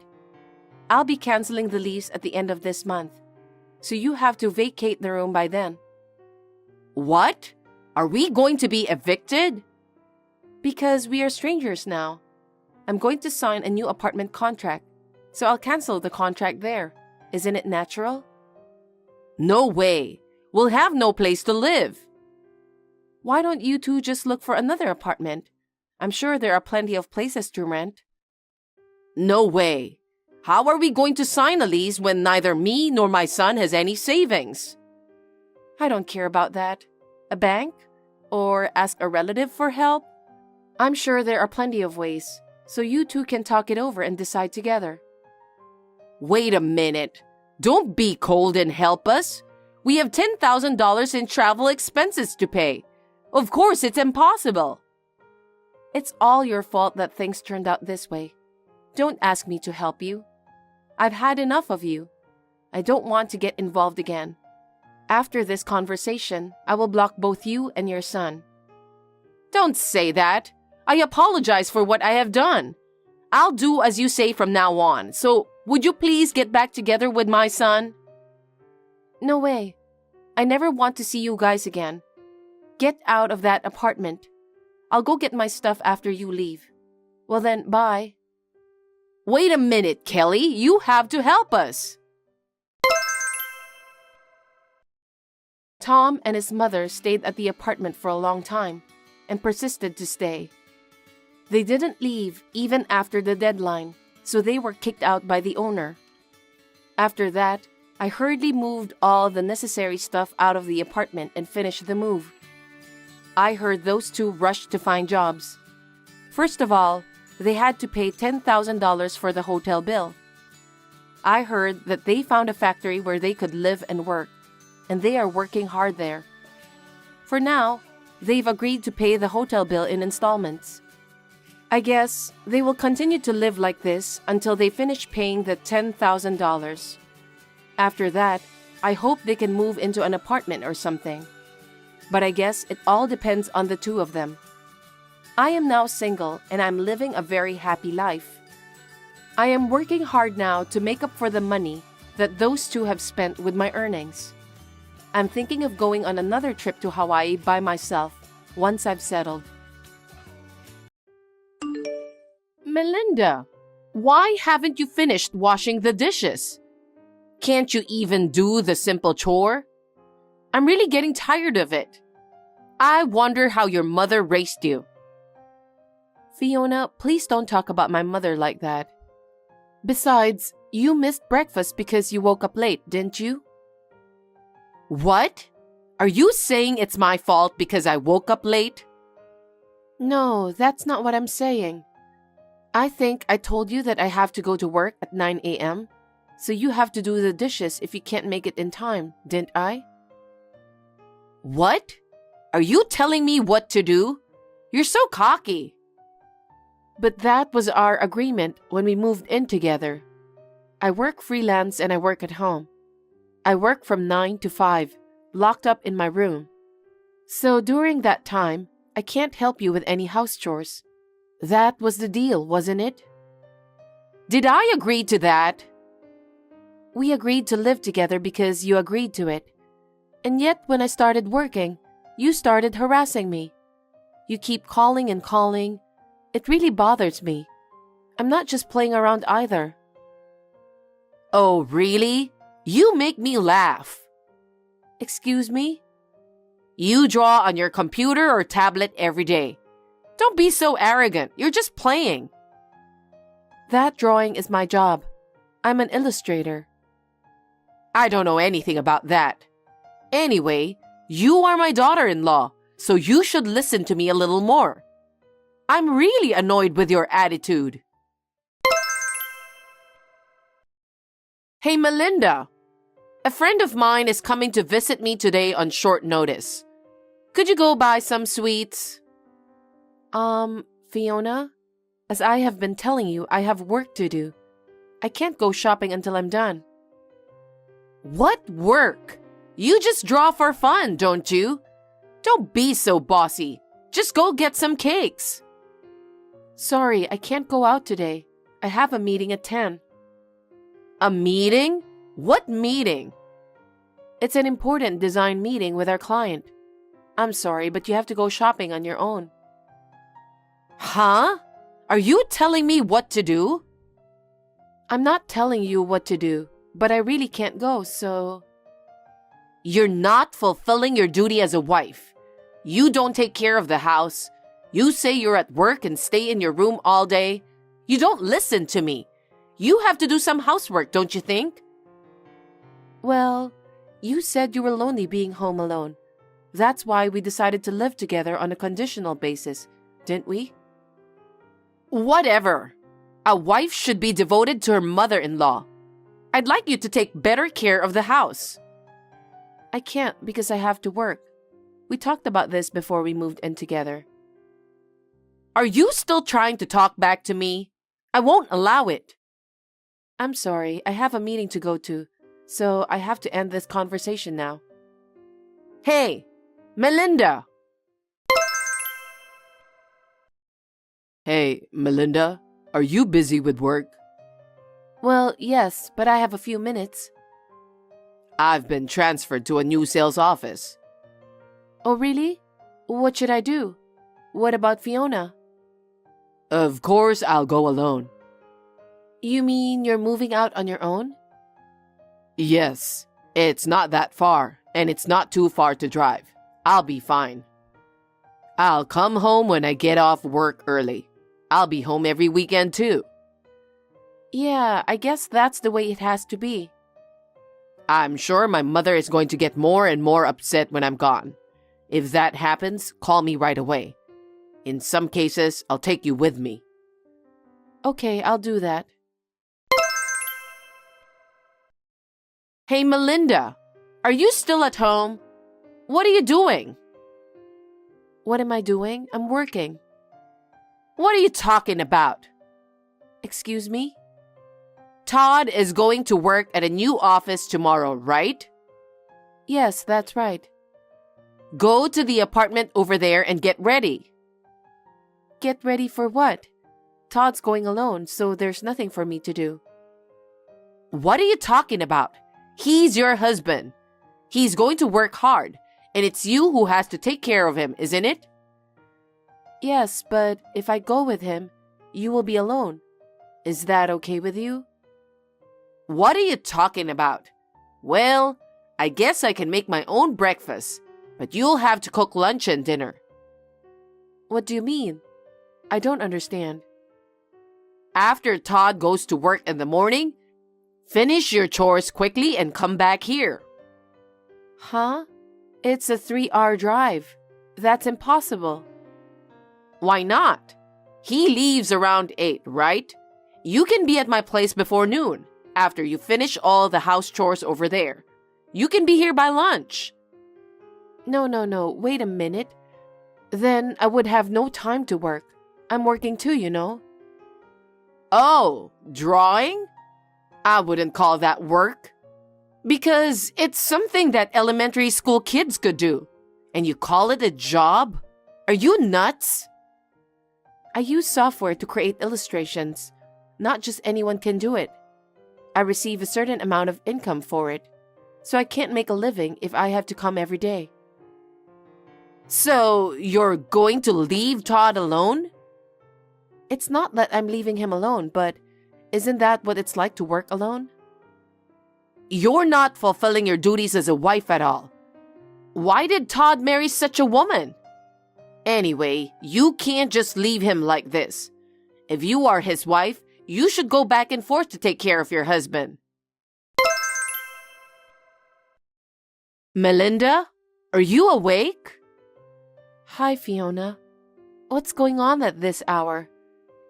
Speaker 1: I'll be canceling the lease at the end of this month, so you have to vacate the room by then.
Speaker 2: What? Are we going to be evicted?
Speaker 1: Because we are strangers now. I'm going to sign a new apartment contract, so I'll cancel the contract there, Isn't it natural?
Speaker 2: No way. We'll have no place to live.
Speaker 1: Why don't you two just look for another apartment? I'm sure there are plenty of places to rent.
Speaker 2: No way. How are we going to sign a lease when neither me nor my son has any savings?
Speaker 1: I don't care about that. A bank? Or ask a relative for help? I'm sure there are plenty of ways, so you two can talk it over and decide together.
Speaker 2: Wait a minute. Don't be cold and help us. We have $10,000 in travel expenses to pay. Of course, it's impossible.
Speaker 1: It's all your fault that things turned out this way. Don't ask me to help you. I've had enough of you. I don't want to get involved again. After this conversation, I will block both you and your son.
Speaker 2: Don't say that. I apologize for what I have done. I'll do as you say from now on. So, would you please get back together with my son?
Speaker 1: No way. I never want to see you guys again. Get out of that apartment. I'll go get my stuff after you leave. Well then, bye.
Speaker 2: Wait a minute, Kelly. You have to help us.
Speaker 1: Tom and his mother stayed at the apartment for a long time and persisted to stay. They didn't leave even after the deadline, so they were kicked out by the owner. After that, I hurriedly moved all the necessary stuff out of the apartment and finished the move. I heard those two rushed to find jobs. First of all, they had to pay $10,000 for the hotel bill. I heard that they found a factory where they could live and work, and they are working hard there. For now, they've agreed to pay the hotel bill in installments. I guess they will continue to live like this until they finish paying the $10,000. After that, I hope they can move into an apartment or something. But I guess it all depends on the two of them. I am now single and I'm living a very happy life. I am working hard now to make up for the money that those two have spent with my earnings. I'm thinking of going on another trip to Hawaii by myself once I've settled.
Speaker 2: Melinda, why haven't you finished washing the dishes? Can't you even do the simple chore? I'm really getting tired of it. I wonder how your mother raised you.
Speaker 1: Fiona, please don't talk about my mother like that. Besides, you missed breakfast because you woke up late, didn't you?
Speaker 2: What? Are you saying it's my fault because I woke up late?
Speaker 1: No, that's not what I'm saying. I think I told you that I have to go to work at 9 a.m., so you have to do the dishes if you can't make it in time, didn't I?
Speaker 2: What? Are you telling me what to do? You're so cocky.
Speaker 1: But that was our agreement when we moved in together. I work freelance and I work at home. I work from 9 to 5, locked up in my room. So during that time, I can't help you with any house chores. That was the deal, wasn't it?
Speaker 2: Did I agree to that?
Speaker 1: We agreed to live together because you agreed to it. And yet, when I started working, you started harassing me. You keep calling and calling. It really bothers me. I'm not just playing around either.
Speaker 2: Oh, really? You make me laugh.
Speaker 1: Excuse me?
Speaker 2: You draw on your computer or tablet every day. Don't be so arrogant. You're just playing.
Speaker 1: That drawing is my job. I'm an illustrator.
Speaker 2: I don't know anything about that. Anyway, you are my daughter-in-law, so you should listen to me a little more. I'm really annoyed with your attitude. Hey, Melinda. A friend of mine is coming to visit me today on short notice. Could you go buy some sweets?
Speaker 1: Fiona, as I have been telling you, I have work to do. I can't go shopping until I'm done.
Speaker 2: What work? You just draw for fun, don't you? Don't be so bossy. Just go get some cakes.
Speaker 1: Sorry, I can't go out today. I have a meeting at 10.
Speaker 2: A meeting? What meeting?
Speaker 1: It's an important design meeting with our client. I'm sorry, but you have to go shopping on your own.
Speaker 2: Huh? Are you telling me what to do?
Speaker 1: I'm not telling you what to do. but I really can't go, so...
Speaker 2: You're not fulfilling your duty as a wife. You don't take care of the house. You say you're at work and stay in your room all day. You don't listen to me. You have to do some housework, don't you think?
Speaker 1: Well, you said you were lonely being home alone. That's why we decided to live together on a conditional basis, didn't we?
Speaker 2: Whatever. A wife should be devoted to her mother-in-law. I'd like you to take better care of the house.
Speaker 1: I can't because I have to work. We talked about this before we moved in together.
Speaker 2: Are you still trying to talk back to me? I won't allow it.
Speaker 1: I'm sorry, I have a meeting to go to, so I have to end this conversation now.
Speaker 2: Hey, Melinda! Hey, Melinda, are you busy with work?
Speaker 1: Well, yes, but I have a few minutes.
Speaker 2: I've been transferred to a new sales office.
Speaker 1: Oh, really? What should I do? What about Fiona?
Speaker 2: Of course, I'll go alone.
Speaker 1: You mean you're moving out on your own?
Speaker 2: Yes, it's not that far, and it's not too far to drive. I'll be fine. I'll come home when I get off work early. I'll be home every weekend too.
Speaker 1: Yeah, I guess that's the way it has to be.
Speaker 2: I'm sure my mother is going to get more and more upset when I'm gone. If that happens, call me right away. In some cases, I'll take you with me.
Speaker 1: Okay, I'll do that.
Speaker 2: Hey, Melinda, are you still at home? What are you doing?
Speaker 1: What am I doing? I'm working.
Speaker 2: What are you talking about?
Speaker 1: Excuse me?
Speaker 2: Todd is going to work at a new office tomorrow, right?
Speaker 1: Yes, that's right.
Speaker 2: Go to the apartment over there and get ready.
Speaker 1: Get ready for what? Todd's going alone, so there's nothing for me to do.
Speaker 2: What are you talking about? He's your husband. He's going to work hard, and it's you who has to take care of him, isn't it?
Speaker 1: Yes, but if I go with him, you will be alone. Is that okay with you?
Speaker 2: What are you talking about? Well, I guess I can make my own breakfast, but you'll have to cook lunch and dinner.
Speaker 1: What do you mean? I don't understand.
Speaker 2: After Todd goes to work in the morning, finish your chores quickly and come back here.
Speaker 1: Huh? It's a 3-hour drive. That's impossible.
Speaker 2: Why not? He leaves around 8, right? You can be at my place before noon, after you finish all the house chores over there. You can be here by lunch.
Speaker 1: No. Wait a minute. Then I would have no time to work. I'm working too, you know.
Speaker 2: Oh, drawing? I wouldn't call that work. Because it's something that elementary school kids could do. And you call it a job? Are you nuts?
Speaker 1: I use software to create illustrations. Not just anyone can do it. I receive a certain amount of income for it. So I can't make a living if I have to come every day.
Speaker 2: So you're going to leave Todd alone?
Speaker 1: It's not that I'm leaving him alone, but isn't that what it's like to work alone?
Speaker 2: You're not fulfilling your duties as a wife at all. Why did Todd marry such a woman? Anyway, you can't just leave him like this. If you are his wife, you should go back and forth to take care of your husband. Melinda, are you awake?
Speaker 1: Hi, Fiona. What's going on at this hour?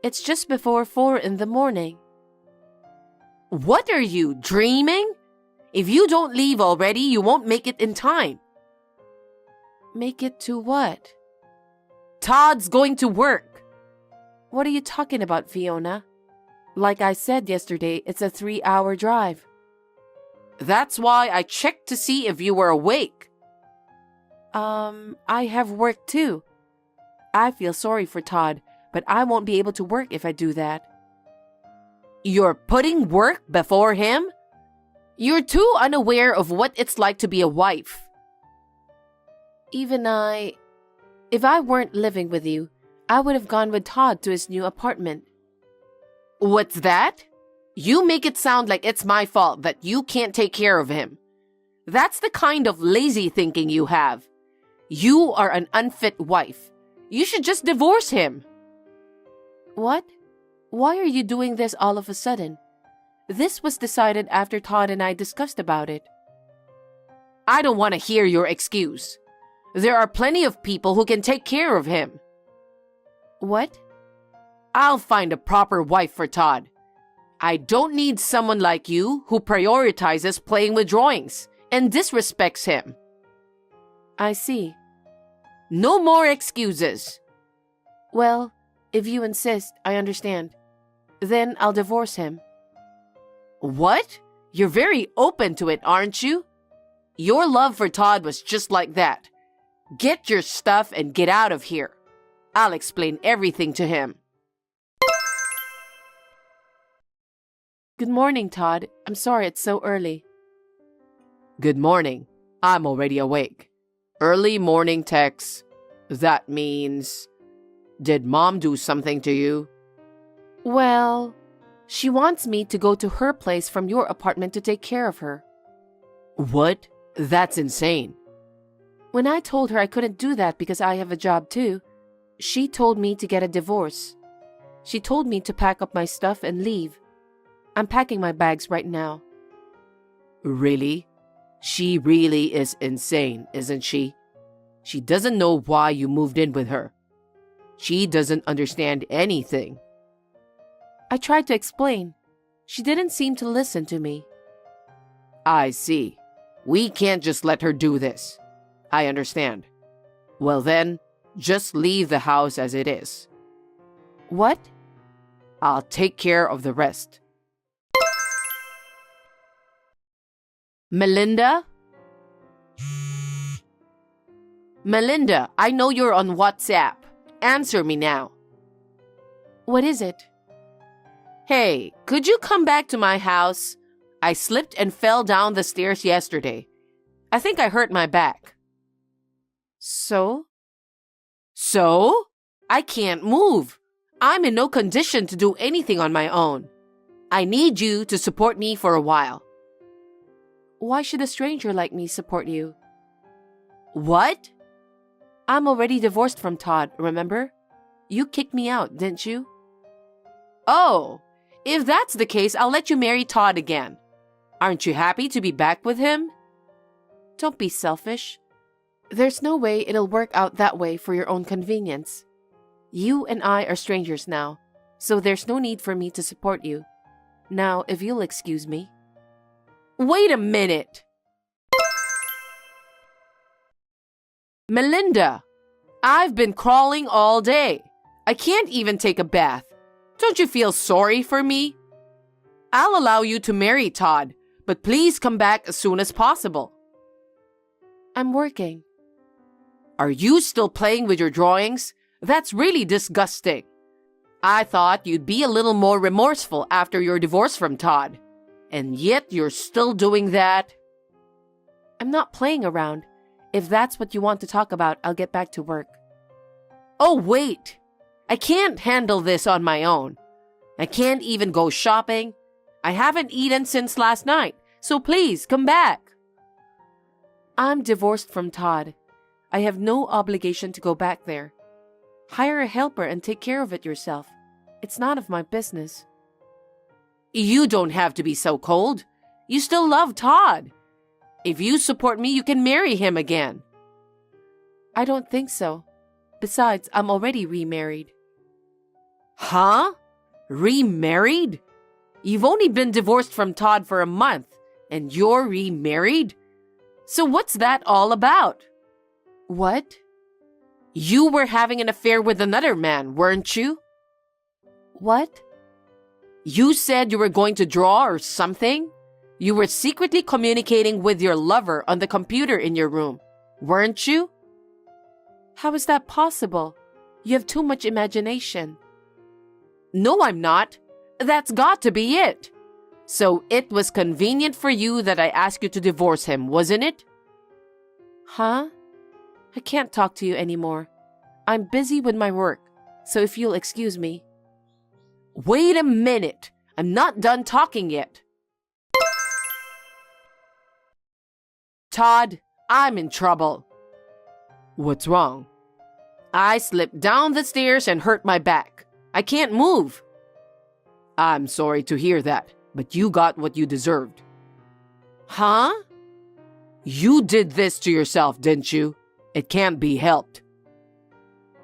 Speaker 1: It's just before 4 in the morning.
Speaker 2: What are you, dreaming? If you don't leave already, you won't make it in time.
Speaker 1: Make it to what?
Speaker 2: Todd's going to work.
Speaker 1: What are you talking about, Fiona? Like I said yesterday, it's a 3-hour drive.
Speaker 2: That's why I checked to see if you were awake.
Speaker 1: I have work too. I feel sorry for Todd, but I won't be able to work if I do that.
Speaker 2: You're putting work before him? You're too unaware of what it's like to be a wife.
Speaker 1: If I weren't living with you, I would have gone with Todd to his new apartment.
Speaker 2: What's that? You make it sound like it's my fault that you can't take care of him. That's the kind of lazy thinking you have. You are an unfit wife. You should just divorce him.
Speaker 1: What? Why are you doing this all of a sudden? This was decided after Todd and I discussed about it.
Speaker 2: I don't want to hear your excuse. There are plenty of people who can take care of him.
Speaker 1: What?
Speaker 2: I'll find a proper wife for Todd. I don't need someone like you who prioritizes playing with drawings and disrespects him.
Speaker 1: I see.
Speaker 2: No more excuses.
Speaker 1: Well, if you insist, I understand. Then I'll divorce him.
Speaker 2: What? You're very open to it, aren't you? Your love for Todd was just like that. Get your stuff and get out of here. I'll explain everything to him.
Speaker 1: Good morning, Todd. I'm sorry it's so early.
Speaker 2: Good morning. I'm already awake. Early morning texts. That means... Did Mom do something to you?
Speaker 1: Well, she wants me to go to her place from your apartment to take care of her.
Speaker 2: What? That's insane.
Speaker 1: When I told her I couldn't do that because I have a job too, she told me to get a divorce. She told me to pack up my stuff and leave. I'm packing my bags right now.
Speaker 2: Really? She really is insane, isn't she? She doesn't know why you moved in with her. She doesn't understand anything.
Speaker 1: I tried to explain. She didn't seem to listen to me.
Speaker 2: I see. We can't just let her do this. I understand. Well then, just leave the house as it is.
Speaker 1: What?
Speaker 2: I'll take care of the rest. Melinda? Melinda, I know you're on WhatsApp. Answer me now.
Speaker 1: What is it?
Speaker 2: Hey, could you come back to my house? I slipped and fell down the stairs yesterday. I think I hurt my back.
Speaker 1: So?
Speaker 2: So? I can't move. I'm in no condition to do anything on my own. I need you to support me for a while.
Speaker 1: Why should a stranger like me support you?
Speaker 2: What?
Speaker 1: I'm already divorced from Todd, remember? You kicked me out, didn't you?
Speaker 2: Oh, if that's the case, I'll let you marry Todd again. Aren't you happy to be back with him?
Speaker 1: Don't be selfish. There's no way it'll work out that way for your own convenience. You and I are strangers now, so there's no need for me to support you. Now, if you'll excuse me.
Speaker 2: Wait a minute. Melinda, I've been crawling all day. I can't even take a bath. Don't you feel sorry for me? I'll allow you to marry Todd, but please come back as soon as possible.
Speaker 1: I'm working.
Speaker 2: Are you still playing with your drawings? That's really disgusting. I thought you'd be a little more remorseful after your divorce from Todd. And yet you're still doing that?
Speaker 1: I'm not playing around. If that's what you want to talk about, I'll get back to work.
Speaker 2: Oh, wait. I can't handle this on my own. I can't even go shopping. I haven't eaten since last night, so please come back.
Speaker 1: I'm divorced from Todd. I have no obligation to go back there. Hire a helper and take care of it yourself. It's none of my business.
Speaker 2: You don't have to be so cold. You still love Todd. If you support me, you can marry him again.
Speaker 1: I don't think so. Besides, I'm already remarried.
Speaker 2: Huh? Remarried? You've only been divorced from Todd for a month, and you're remarried? So what's that all about?
Speaker 1: What?
Speaker 2: You were having an affair with another man, weren't you?
Speaker 1: What?
Speaker 2: You said you were going to draw or something? You were secretly communicating with your lover on the computer in your room, weren't you?
Speaker 1: How is that possible? You have too much imagination.
Speaker 2: No, I'm not. That's got to be it. So it was convenient for you that I asked you to divorce him, wasn't it?
Speaker 1: Huh? I can't talk to you anymore. I'm busy with my work, so if you'll excuse me.
Speaker 2: Wait a minute. I'm not done talking yet. Todd, I'm in trouble. What's wrong? I slipped down the stairs and hurt my back. I can't move. I'm sorry to hear that, but you got what you deserved. Huh? You did this to yourself, didn't you? It can't be helped.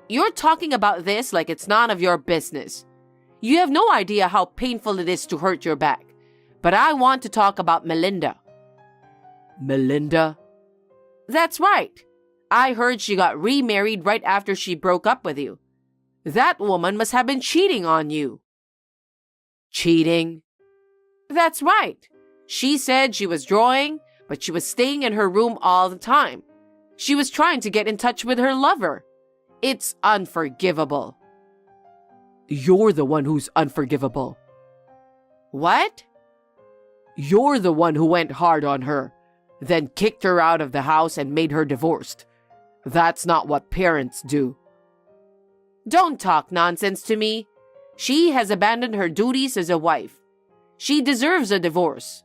Speaker 2: You're talking about this like it's none of your business. You have no idea how painful it is to hurt your back. But I want to talk about Melinda. Melinda? That's right. I heard she got remarried right after she broke up with you. That woman must have been cheating on you. Cheating? That's right. She said she was drawing, but she was staying in her room all the time. She was trying to get in touch with her lover. It's unforgivable. You're the one who's unforgivable. What? You're the one who went hard on her, then kicked her out of the house and made her divorced. That's not what parents do. Don't talk nonsense to me. She has abandoned her duties as a wife. She deserves a divorce.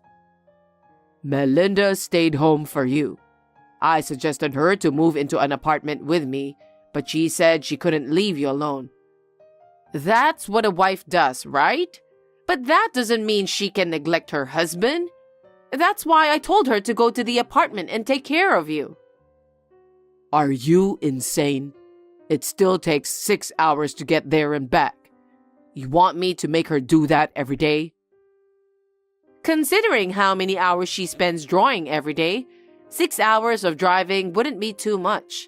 Speaker 2: Melinda stayed home for you. I suggested her to move into an apartment with me, but she said she couldn't leave you alone. That's what a wife does, right? But that doesn't mean she can neglect her husband. That's why I told her to go to the apartment and take care of you. Are you insane? It still takes 6 hours to get there and back. You want me to make her do that every day? Considering how many hours she spends drawing every day, 6 hours of driving wouldn't be too much.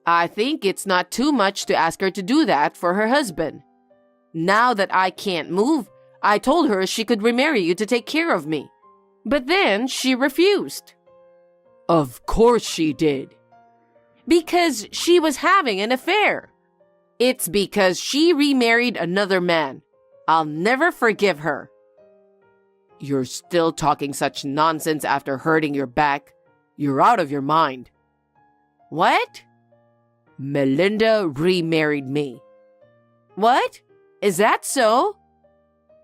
Speaker 2: I think it's not too much to ask her to do that for her husband. Now that I can't move, I told her she could remarry you to take care of me. But then she refused. Of course she did. Because she was having an affair. It's because she remarried another man. I'll never forgive her. You're still talking such nonsense after hurting your back. You're out of your mind. What? Melinda remarried me. What? Is that so?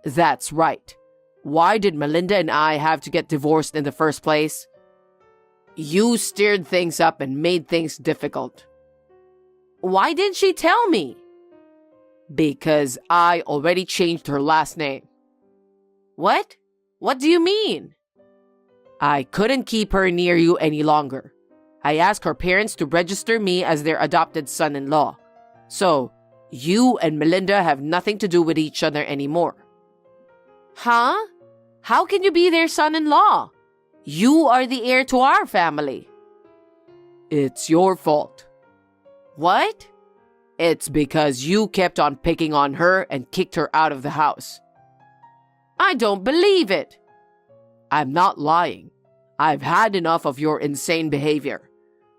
Speaker 2: That's right. Why did Melinda and I have to get divorced in the first place? You stirred things up and made things difficult. Why didn't she tell me? Because I already changed her last name. What? What do you mean? I couldn't keep her near you any longer. I asked her parents to register me as their adopted son-in-law. So, you and Melinda have nothing to do with each other anymore. Huh? How can you be their son-in-law? You are the heir to our family. It's your fault. What? It's because you kept on picking on her and kicked her out of the house. I don't believe it. I'm not lying. I've had enough of your insane behavior.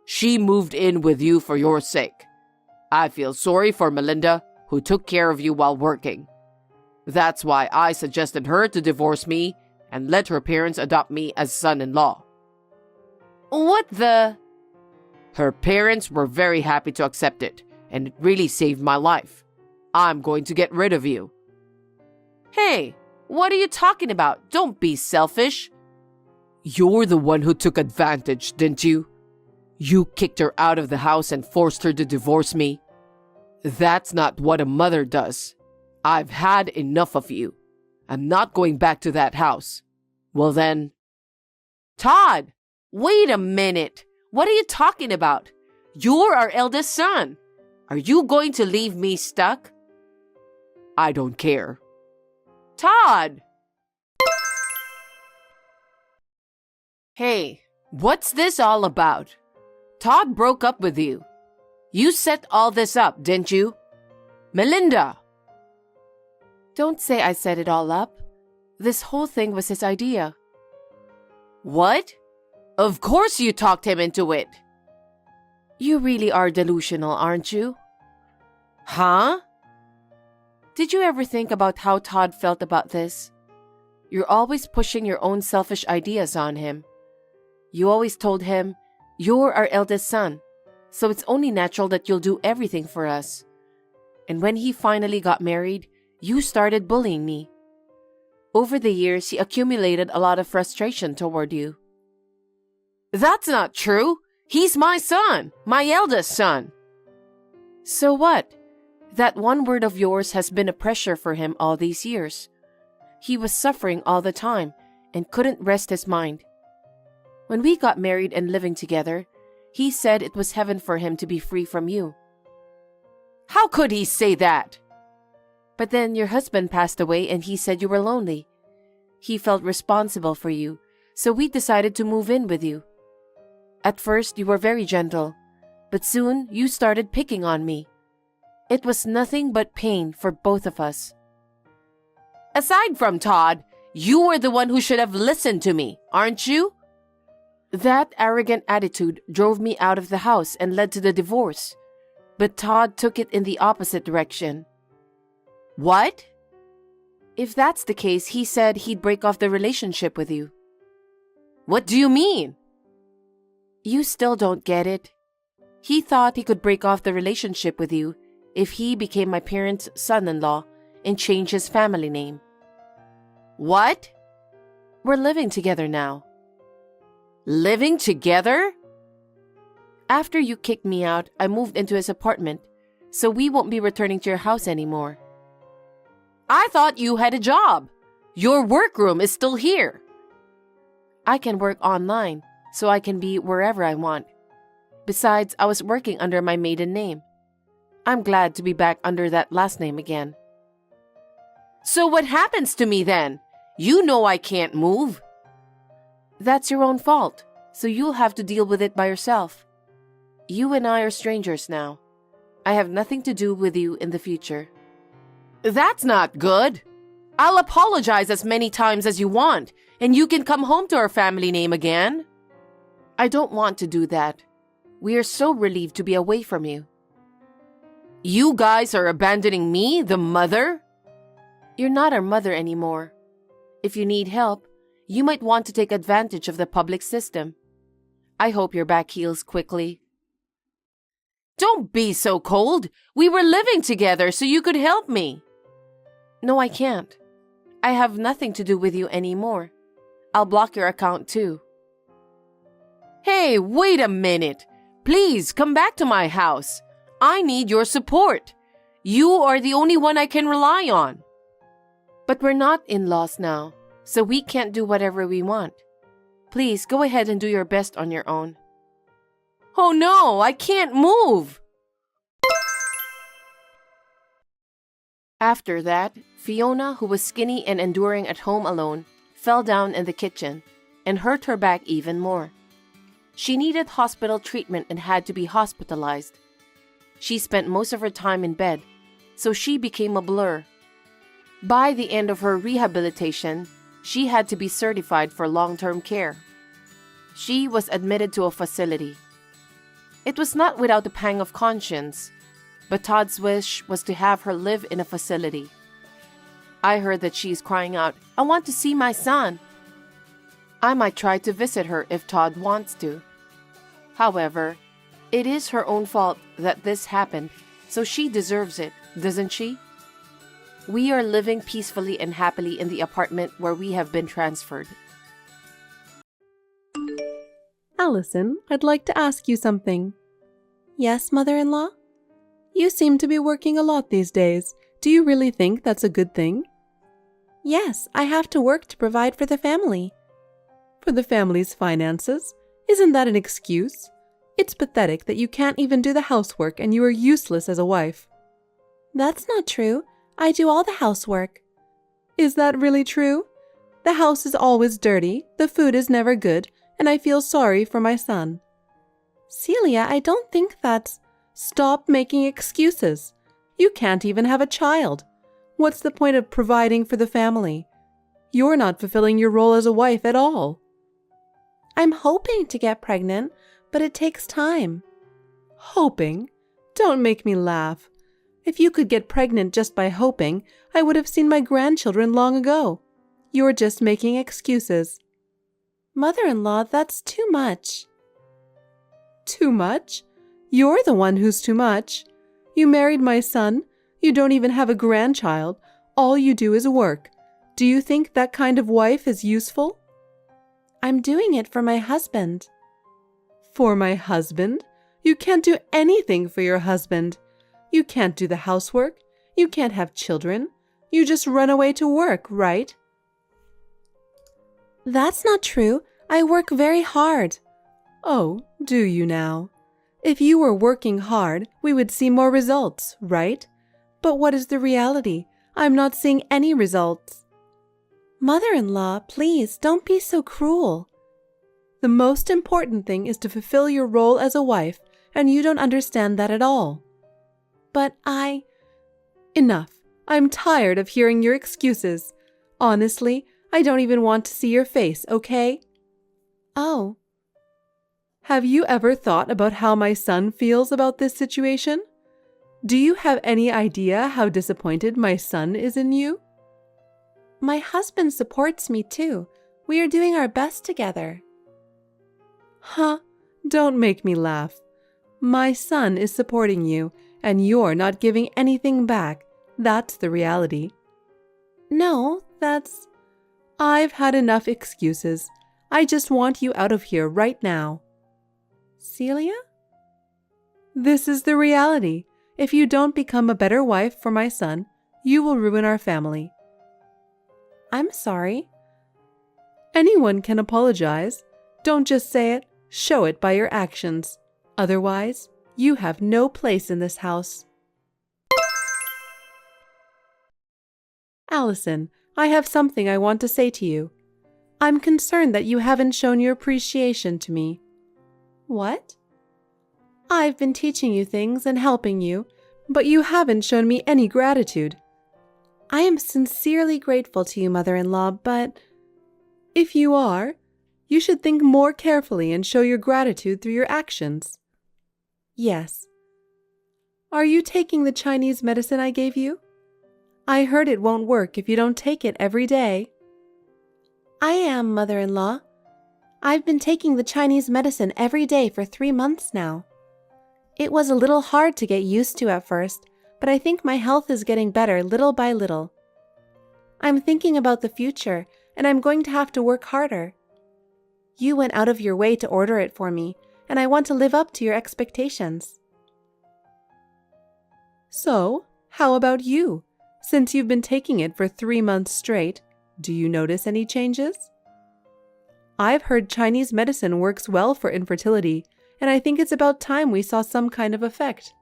Speaker 2: She moved in with you for your sake. I feel sorry for Melinda, who took care of you while working. That's why I suggested her to divorce me and let her parents adopt me as son-in-law. What the? Her parents were very happy to accept it, and it really saved my life. I'm going to get rid of you. Hey, what are you talking about? Don't be selfish. You're the one who took advantage, didn't you? You kicked her out of the house and forced her to divorce me. That's not what a mother does. I've had enough of you. I'm not going back to that house. Well then... Todd! Wait a minute! What are you talking about? You're our eldest son. Are you going to leave me stuck? I don't care. Todd! Hey, what's this all about? Todd broke up with you. You set all this up, didn't you? Melinda!
Speaker 1: Don't say I set it all up. This whole thing was his idea.
Speaker 2: What? Of course you talked him into it.
Speaker 1: You really are delusional, aren't you?
Speaker 2: Huh?
Speaker 1: Did you ever think about how Todd felt about this? You're always pushing your own selfish ideas on him. You always told him, you're our eldest son, so it's only natural that you'll do everything for us. And when he finally got married, you started bullying me. Over the years, he accumulated a lot of frustration toward you.
Speaker 2: That's not true. He's my son, my eldest son.
Speaker 1: So what? That one word of yours has been a pressure for him all these years. He was suffering all the time and couldn't rest his mind. When we got married and living together, he said it was heaven for him to be free from you.
Speaker 2: How could he say that?
Speaker 1: But then your husband passed away and he said you were lonely. He felt responsible for you, so we decided to move in with you. At first, you were very gentle, but soon you started picking on me. It was nothing but pain for both of us.
Speaker 2: Aside from Todd, you were the one who should have listened to me, aren't you?
Speaker 1: That arrogant attitude drove me out of the house and led to the divorce. But Todd took it in the opposite direction.
Speaker 2: What?
Speaker 1: If that's the case, he said he'd break off the relationship with you.
Speaker 2: What do you mean?
Speaker 1: You still don't get it. He thought he could break off the relationship with you if he became my parents' son-in-law and changed his family name.
Speaker 2: What?
Speaker 1: We're living together now.
Speaker 2: Living together?
Speaker 1: After you kicked me out, I moved into his apartment, so we won't be returning to your house anymore.
Speaker 2: I thought you had a job. Your workroom is still here.
Speaker 1: I can work online, so I can be wherever I want. Besides, I was working under my maiden name. I'm glad to be back under that last name again.
Speaker 2: So what happens to me then? You know I can't move.
Speaker 1: That's your own fault, so you'll have to deal with it by yourself. You and I are strangers now. I have nothing to do with you in the future.
Speaker 2: That's not good. I'll apologize as many times as you want, and you can come home to our family name again.
Speaker 1: I don't want to do that. We are so relieved to be away from you.
Speaker 2: You guys are abandoning me, the mother?
Speaker 1: You're not our mother anymore. If you need help, you might want to take advantage of the public system. I hope your back heals quickly.
Speaker 2: Don't be so cold. We were living together so you could help me.
Speaker 1: No, I can't. I have nothing to do with you anymore. I'll block your account too.
Speaker 2: Hey, wait a minute. Please come back to my house. I need your support. You are the only one I can rely on.
Speaker 1: But we're not in-laws now, so we can't do whatever we want. Please go ahead and do your best on your own.
Speaker 2: Oh no, I can't move.
Speaker 1: After that, Fiona, who was skinny and enduring at home alone, fell down in the kitchen and hurt her back even more. She needed hospital treatment and had to be hospitalized. She spent most of her time in bed, so she became a blur. By the end of her rehabilitation, she had to be certified for long-term care. She was admitted to a facility. It was not without a pang of conscience, but Todd's wish was to have her live in a facility. I heard that she is crying out, "I want to see my son." I might try to visit her if Todd wants to. However, it is her own fault that this happened, so she deserves it, doesn't she? We are living peacefully and happily in the apartment where we have been transferred.
Speaker 3: Allison, I'd like to ask you something. Yes, mother-in-law? You seem to be working a lot these days. Do you really think that's a good thing? Yes, I have to work to provide for the family. For the family's finances? Isn't that an excuse? It's pathetic that you can't even do the housework and you are useless as a wife. That's not true. I do all the housework. Is that really true? The house is always dirty, the food is never good, and I feel sorry for my son. Celia, I don't think that's... Stop making excuses. You can't even have a child. What's the point of providing for the family? You're not fulfilling your role as a wife at all. I'm hoping to get pregnant, but it takes time. Hoping? Don't make me laugh. If you could get pregnant just by hoping, I would have seen my grandchildren long ago. You're just making excuses. Mother-in-law, that's too much. Too much? You're the one who's too much. You married my son. You don't even have a grandchild. All you do is work. Do you think that kind of wife is useful?
Speaker 1: I'm doing it for my husband.
Speaker 3: For my husband? You can't do anything for your husband. You can't do the housework. You can't have children. You just run away to work, right?
Speaker 1: That's not true. I work very hard.
Speaker 3: Oh, do you now? If you were working hard, we would see more results, right? But what is the reality? I'm not seeing any results.
Speaker 1: Mother-in-law, please don't be so cruel.
Speaker 3: The most important thing is to fulfill your role as a wife, and you don't understand that at all.
Speaker 1: But
Speaker 3: Enough. I'm tired of hearing your excuses. Honestly, I don't even want to see your face, okay?
Speaker 1: Oh.
Speaker 3: Have you ever thought about how my son feels about this situation? Do you have any idea how disappointed my son is in you?
Speaker 1: My husband supports me too. We are doing our best together.
Speaker 3: Huh? Don't make me laugh. My son is supporting you, and you're not giving anything back. That's the reality.
Speaker 1: No,
Speaker 3: I've had enough excuses. I just want you out of here right now.
Speaker 1: Celia?
Speaker 3: This is the reality. If you don't become a better wife for my son, you will ruin our family.
Speaker 1: I'm sorry.
Speaker 3: Anyone can apologize. Don't just say it, show it by your actions. Otherwise, you have no place in this house. Allison, I have something I want to say to you. I'm concerned that you haven't shown your appreciation to me.
Speaker 1: What?
Speaker 3: I've been teaching you things and helping you, but you haven't shown me any gratitude.
Speaker 1: I am sincerely grateful to you, mother-in-law, but
Speaker 3: if you are, you should think more carefully and show your gratitude through your actions.
Speaker 1: Yes.
Speaker 3: Are you taking the Chinese medicine I gave you? I heard it won't work if you don't take it every day.
Speaker 1: I am, mother-in-law. I've been taking the Chinese medicine every day for 3 months now. It was a little hard to get used to at first, but I think my health is getting better little by little. I'm thinking about the future, and I'm going to have to work harder. You went out of your way to order it for me, and I want to live up to your expectations.
Speaker 3: So, how about you? Since you've been taking it for 3 months straight, do you notice any changes? I've heard Chinese medicine works well for infertility, and I think it's about time we saw some kind of effect.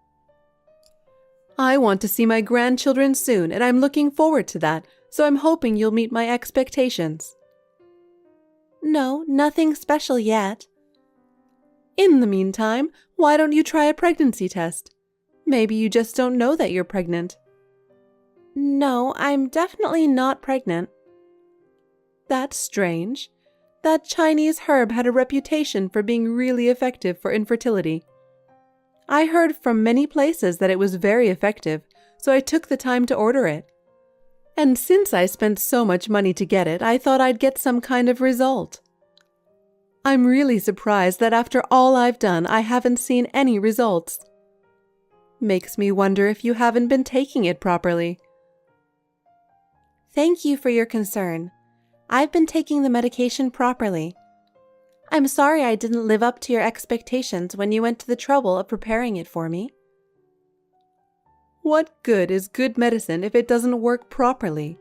Speaker 3: I want to see my grandchildren soon, and I'm looking forward to that, so I'm hoping you'll meet my expectations.
Speaker 1: No, nothing special yet.
Speaker 3: In the meantime, why don't you try a pregnancy test? Maybe you just don't know that you're pregnant.
Speaker 1: No, I'm definitely not pregnant.
Speaker 3: That's strange. That Chinese herb had a reputation for being really effective for infertility. I heard from many places that it was very effective, so I took the time to order it. And since I spent so much money to get it, I thought I'd get some kind of result. I'm really surprised that after all I've done, I haven't seen any results. Makes me wonder if you haven't been taking it properly.
Speaker 1: Thank you for your concern. I've been taking the medication properly. I'm sorry I didn't live up to your expectations when you went to the trouble of preparing it for me.
Speaker 3: What good is good medicine if it doesn't work properly?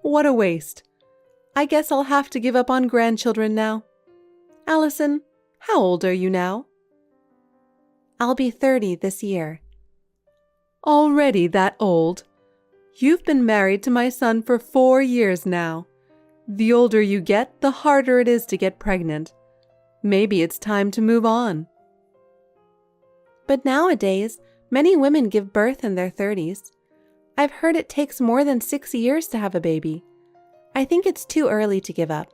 Speaker 3: What a waste. I guess I'll have to give up on grandchildren now. Allison, how old are you now?
Speaker 1: I'll be 30 this year.
Speaker 3: Already that old? You've been married to my son for 4 years now. The older you get, the harder it is to get pregnant. Maybe it's time to move on.
Speaker 1: But nowadays, many women give birth in their 30s. I've heard it takes more than 6 years to have a baby. I think it's too early to give up.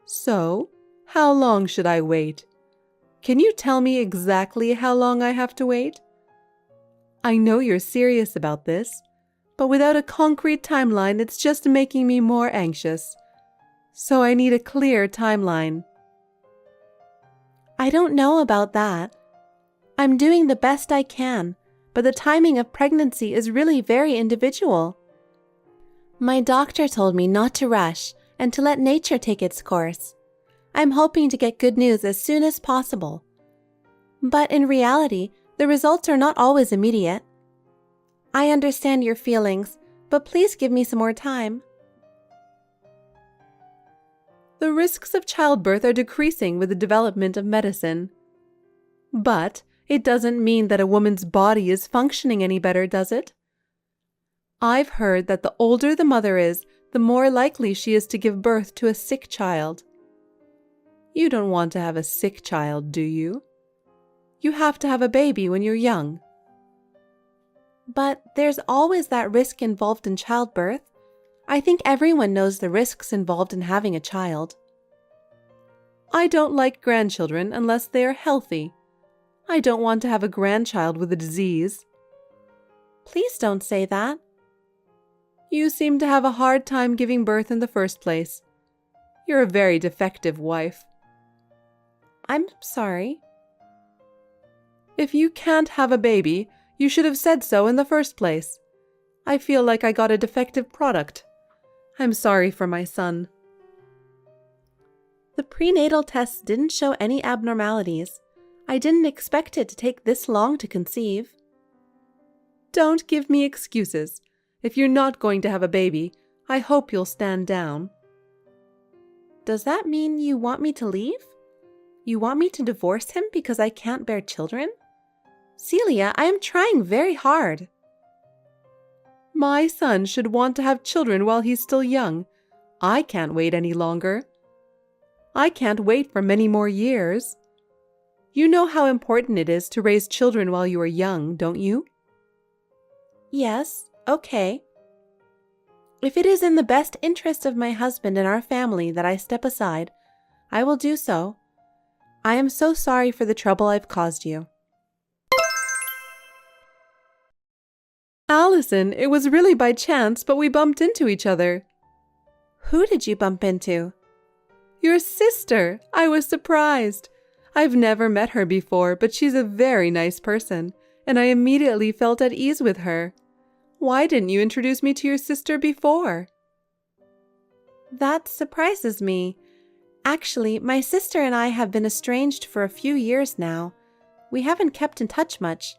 Speaker 3: So, how long should I wait? Can you tell me exactly how long I have to wait? I know you're serious about this, but without a concrete timeline, it's just making me more anxious. So I need a clear timeline.
Speaker 1: I don't know about that. I'm doing the best I can, but the timing of pregnancy is really very individual.
Speaker 3: My doctor told me not to rush and to let nature take its course. I'm hoping to get good news as soon as possible. But in reality, the results are not always immediate. I understand your feelings, but please give me some more time.
Speaker 4: The risks of childbirth are decreasing with the development of medicine. But it doesn't mean that a woman's body is functioning any better, does it? I've heard that the older the mother is, the more likely she is to give birth to a sick child. You don't want to have a sick child, do you? You have to have a baby when you're young.
Speaker 3: But there's always that risk involved in childbirth. I think everyone knows the risks involved in having a child.
Speaker 4: I don't like grandchildren unless they are healthy. I don't want to have a grandchild with a disease.
Speaker 3: Please don't say that.
Speaker 4: You seem to have a hard time giving birth in the first place. You're a very defective wife.
Speaker 3: I'm sorry.
Speaker 4: If you can't have a baby, you should have said so in the first place. I feel like I got a defective product. I'm sorry for my son.
Speaker 3: The prenatal tests didn't show any abnormalities. I didn't expect it to take this long to conceive.
Speaker 4: Don't give me excuses. If you're not going to have a baby, I hope you'll stand down.
Speaker 3: Does that mean you want me to leave? You want me to divorce him because I can't bear children? Celia, I am trying very hard.
Speaker 4: My son should want to have children while he's still young. I can't wait any longer. I can't wait for many more years. You know how important it is to raise children while you are young, don't you?
Speaker 3: Yes, okay. If it is in the best interest of my husband and our family that I step aside, I will do so. I am so sorry for the trouble I've caused you.
Speaker 4: Allison, it was really by chance, but we bumped into each other.
Speaker 3: Who did you bump into?
Speaker 4: Your sister. I was surprised. I've never met her before, but she's a very nice person, and I immediately felt at ease with her. Why didn't you introduce me to your sister before?
Speaker 3: That surprises me. Actually, my sister and I have been estranged for a few years now. We haven't kept in touch much.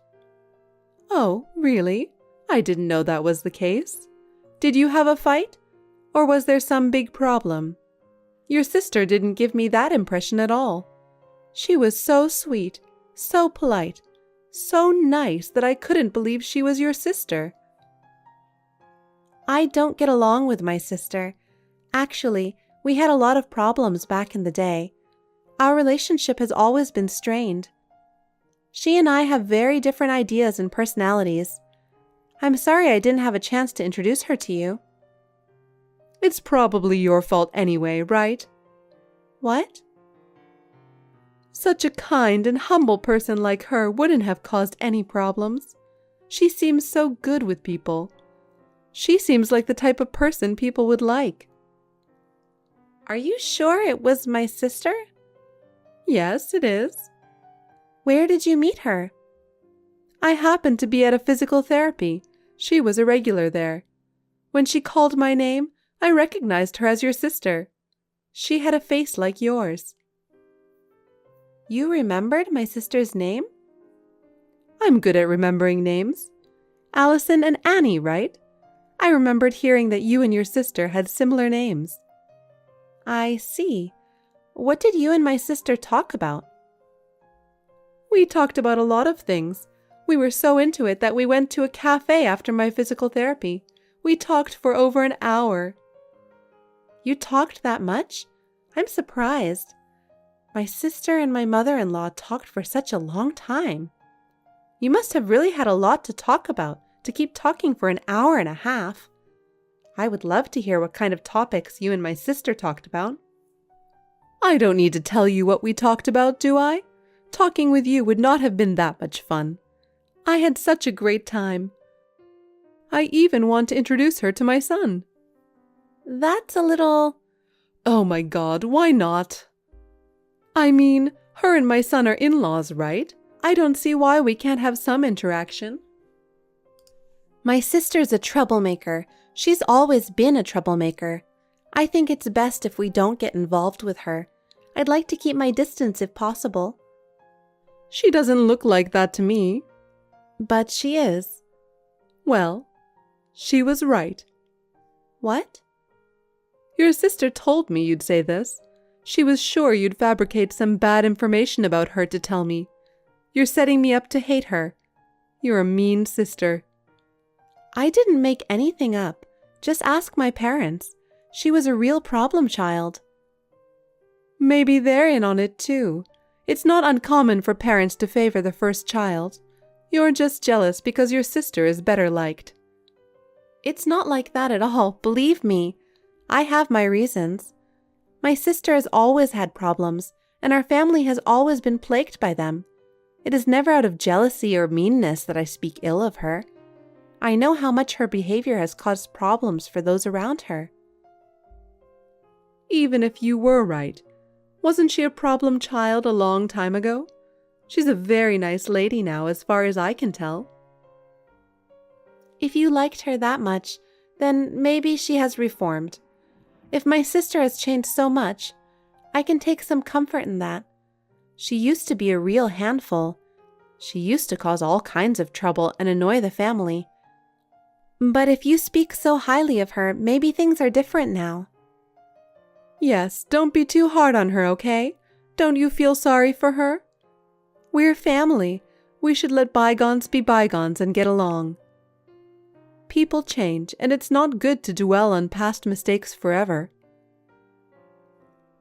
Speaker 4: Oh, really? I didn't know that was the case. Did you have a fight? Or was there some big problem? Your sister didn't give me that impression at all. She was so sweet, so polite, so nice that I couldn't believe she was your sister.
Speaker 3: I don't get along with my sister. Actually, we had a lot of problems back in the day. Our relationship has always been strained. She and I have very different ideas and personalities. I'm sorry I didn't have a chance to introduce her to you.
Speaker 4: It's probably your fault anyway, right?
Speaker 3: What?
Speaker 4: Such a kind and humble person like her wouldn't have caused any problems. She seems so good with people. She seems like the type of person people would like.
Speaker 3: Are you sure it was my sister?
Speaker 4: Yes, it is.
Speaker 3: Where did you meet her?
Speaker 4: I happened to be at a physical therapy. She was a regular there. When she called my name, I recognized her as your sister. She had a face like yours.
Speaker 3: You remembered my sister's name?
Speaker 4: I'm good at remembering names. Allison and Annie, right? I remembered hearing that you and your sister had similar names.
Speaker 3: I see. What did you and my sister talk about?
Speaker 4: We talked about a lot of things. We were so into it that we went to a cafe after my physical therapy. We talked for over an hour.
Speaker 3: You talked that much? I'm surprised. My sister and my mother-in-law talked for such a long time. You must have really had a lot to talk about to keep talking for an hour and a half. I would love to hear what kind of topics you and my sister talked about.
Speaker 4: I don't need to tell you what we talked about, do I? Talking with you would not have been that much fun. I had such a great time. I even want to introduce her to my son.
Speaker 3: That's a little...
Speaker 4: Oh my God, why not? I mean, her and my son are in-laws, right? I don't see why we can't have some interaction.
Speaker 3: My sister's a troublemaker. She's always been a troublemaker. I think it's best if we don't get involved with her. I'd like to keep my distance if possible.
Speaker 4: She doesn't look like that to me.
Speaker 3: But she is.
Speaker 4: Well, she was right.
Speaker 3: What?
Speaker 4: Your sister told me you'd say this. She was sure you'd fabricate some bad information about her to tell me. You're setting me up to hate her. You're a mean sister.
Speaker 3: I didn't make anything up. Just ask my parents. She was a real problem child.
Speaker 4: Maybe they're in on it too. It's not uncommon for parents to favor the first child. You're just jealous because your sister is better liked.
Speaker 3: It's not like that at all, believe me. I have my reasons. My sister has always had problems, and our family has always been plagued by them. It is never out of jealousy or meanness that I speak ill of her. I know how much her behavior has caused problems for those around her.
Speaker 4: Even if you were right, wasn't she a problem child a long time ago? She's a very nice lady now, as far as I can tell.
Speaker 3: If you liked her that much, then maybe she has reformed. If my sister has changed so much, I can take some comfort in that. She used to be a real handful. She used to cause all kinds of trouble and annoy the family. But if you speak so highly of her, maybe things are different now.
Speaker 4: Yes, don't be too hard on her, okay? Don't you feel sorry for her? We're family. We should let bygones be bygones and get along. People change, and it's not good to dwell on past mistakes forever.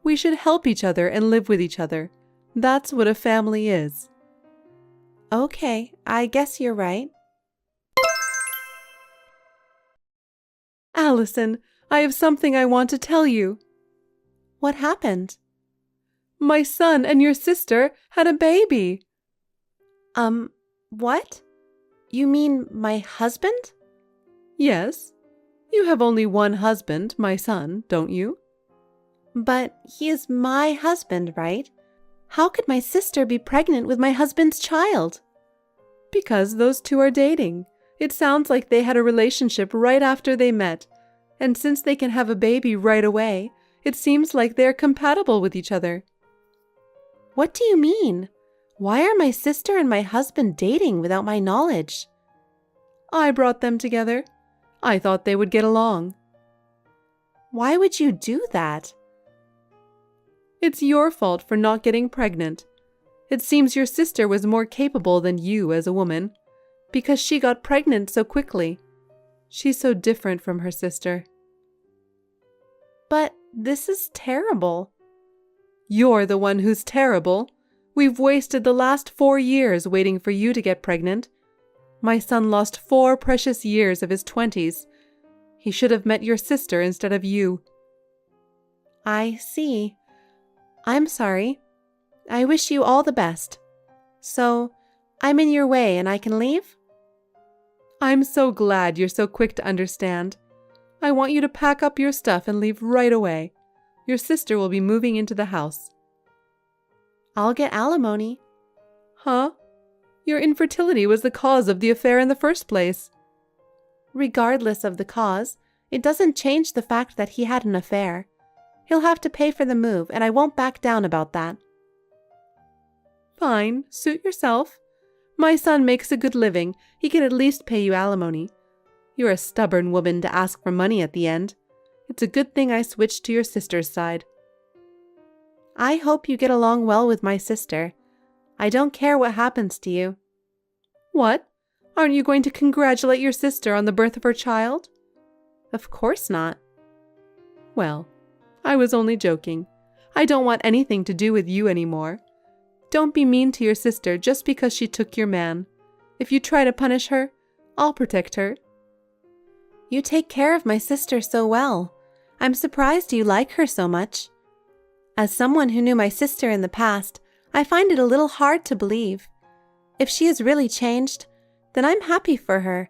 Speaker 4: We should help each other and live with each other. That's what a family is.
Speaker 3: Okay, I guess you're right.
Speaker 4: Allison, I have something I want to tell you.
Speaker 3: What happened?
Speaker 4: My son and your sister had a baby.
Speaker 3: What? You mean my husband?
Speaker 4: Yes. You have only one husband, my son, don't you?
Speaker 3: But he is my husband, right? How could my sister be pregnant with my husband's child?
Speaker 4: Because those two are dating. It sounds like they had a relationship right after they met, and since they can have a baby right away, it seems like they're compatible with each other.
Speaker 3: What do you mean? Why are my sister and my husband dating without my knowledge?
Speaker 4: I brought them together. I thought they would get along.
Speaker 3: Why would you do that?
Speaker 4: It's your fault for not getting pregnant. It seems your sister was more capable than you as a woman, because she got pregnant so quickly. She's so different from her sister.
Speaker 3: But this is terrible.
Speaker 4: You're the one who's terrible. We've wasted the last 4 years waiting for you to get pregnant. My son lost 4 precious years of his 20s. He should have met your sister instead of you.
Speaker 3: I see. I'm sorry. I wish you all the best. So, I'm in your way and I can leave?
Speaker 4: I'm so glad you're so quick to understand. I want you to pack up your stuff and leave right away. Your sister will be moving into the house.
Speaker 3: I'll get alimony.
Speaker 4: Huh? Your infertility was the cause of the affair in the first place.
Speaker 3: Regardless of the cause, it doesn't change the fact that he had an affair. He'll have to pay for the move, and I won't back down about that.
Speaker 4: Fine, suit yourself. My son makes a good living. He can at least pay you alimony. You're a stubborn woman to ask for money at the end. It's a good thing I switched to your sister's side.
Speaker 3: I hope you get along well with my sister. I don't care what happens to you.
Speaker 4: What? Aren't you going to congratulate your sister on the birth of her child?
Speaker 3: Of course not.
Speaker 4: Well, I was only joking. I don't want anything to do with you anymore. Don't be mean to your sister just because she took your man. If you try to punish her, I'll protect her.
Speaker 3: You take care of my sister so well. I'm surprised you like her so much. As someone who knew my sister in the past, I find it a little hard to believe. If she has really changed, then I'm happy for her.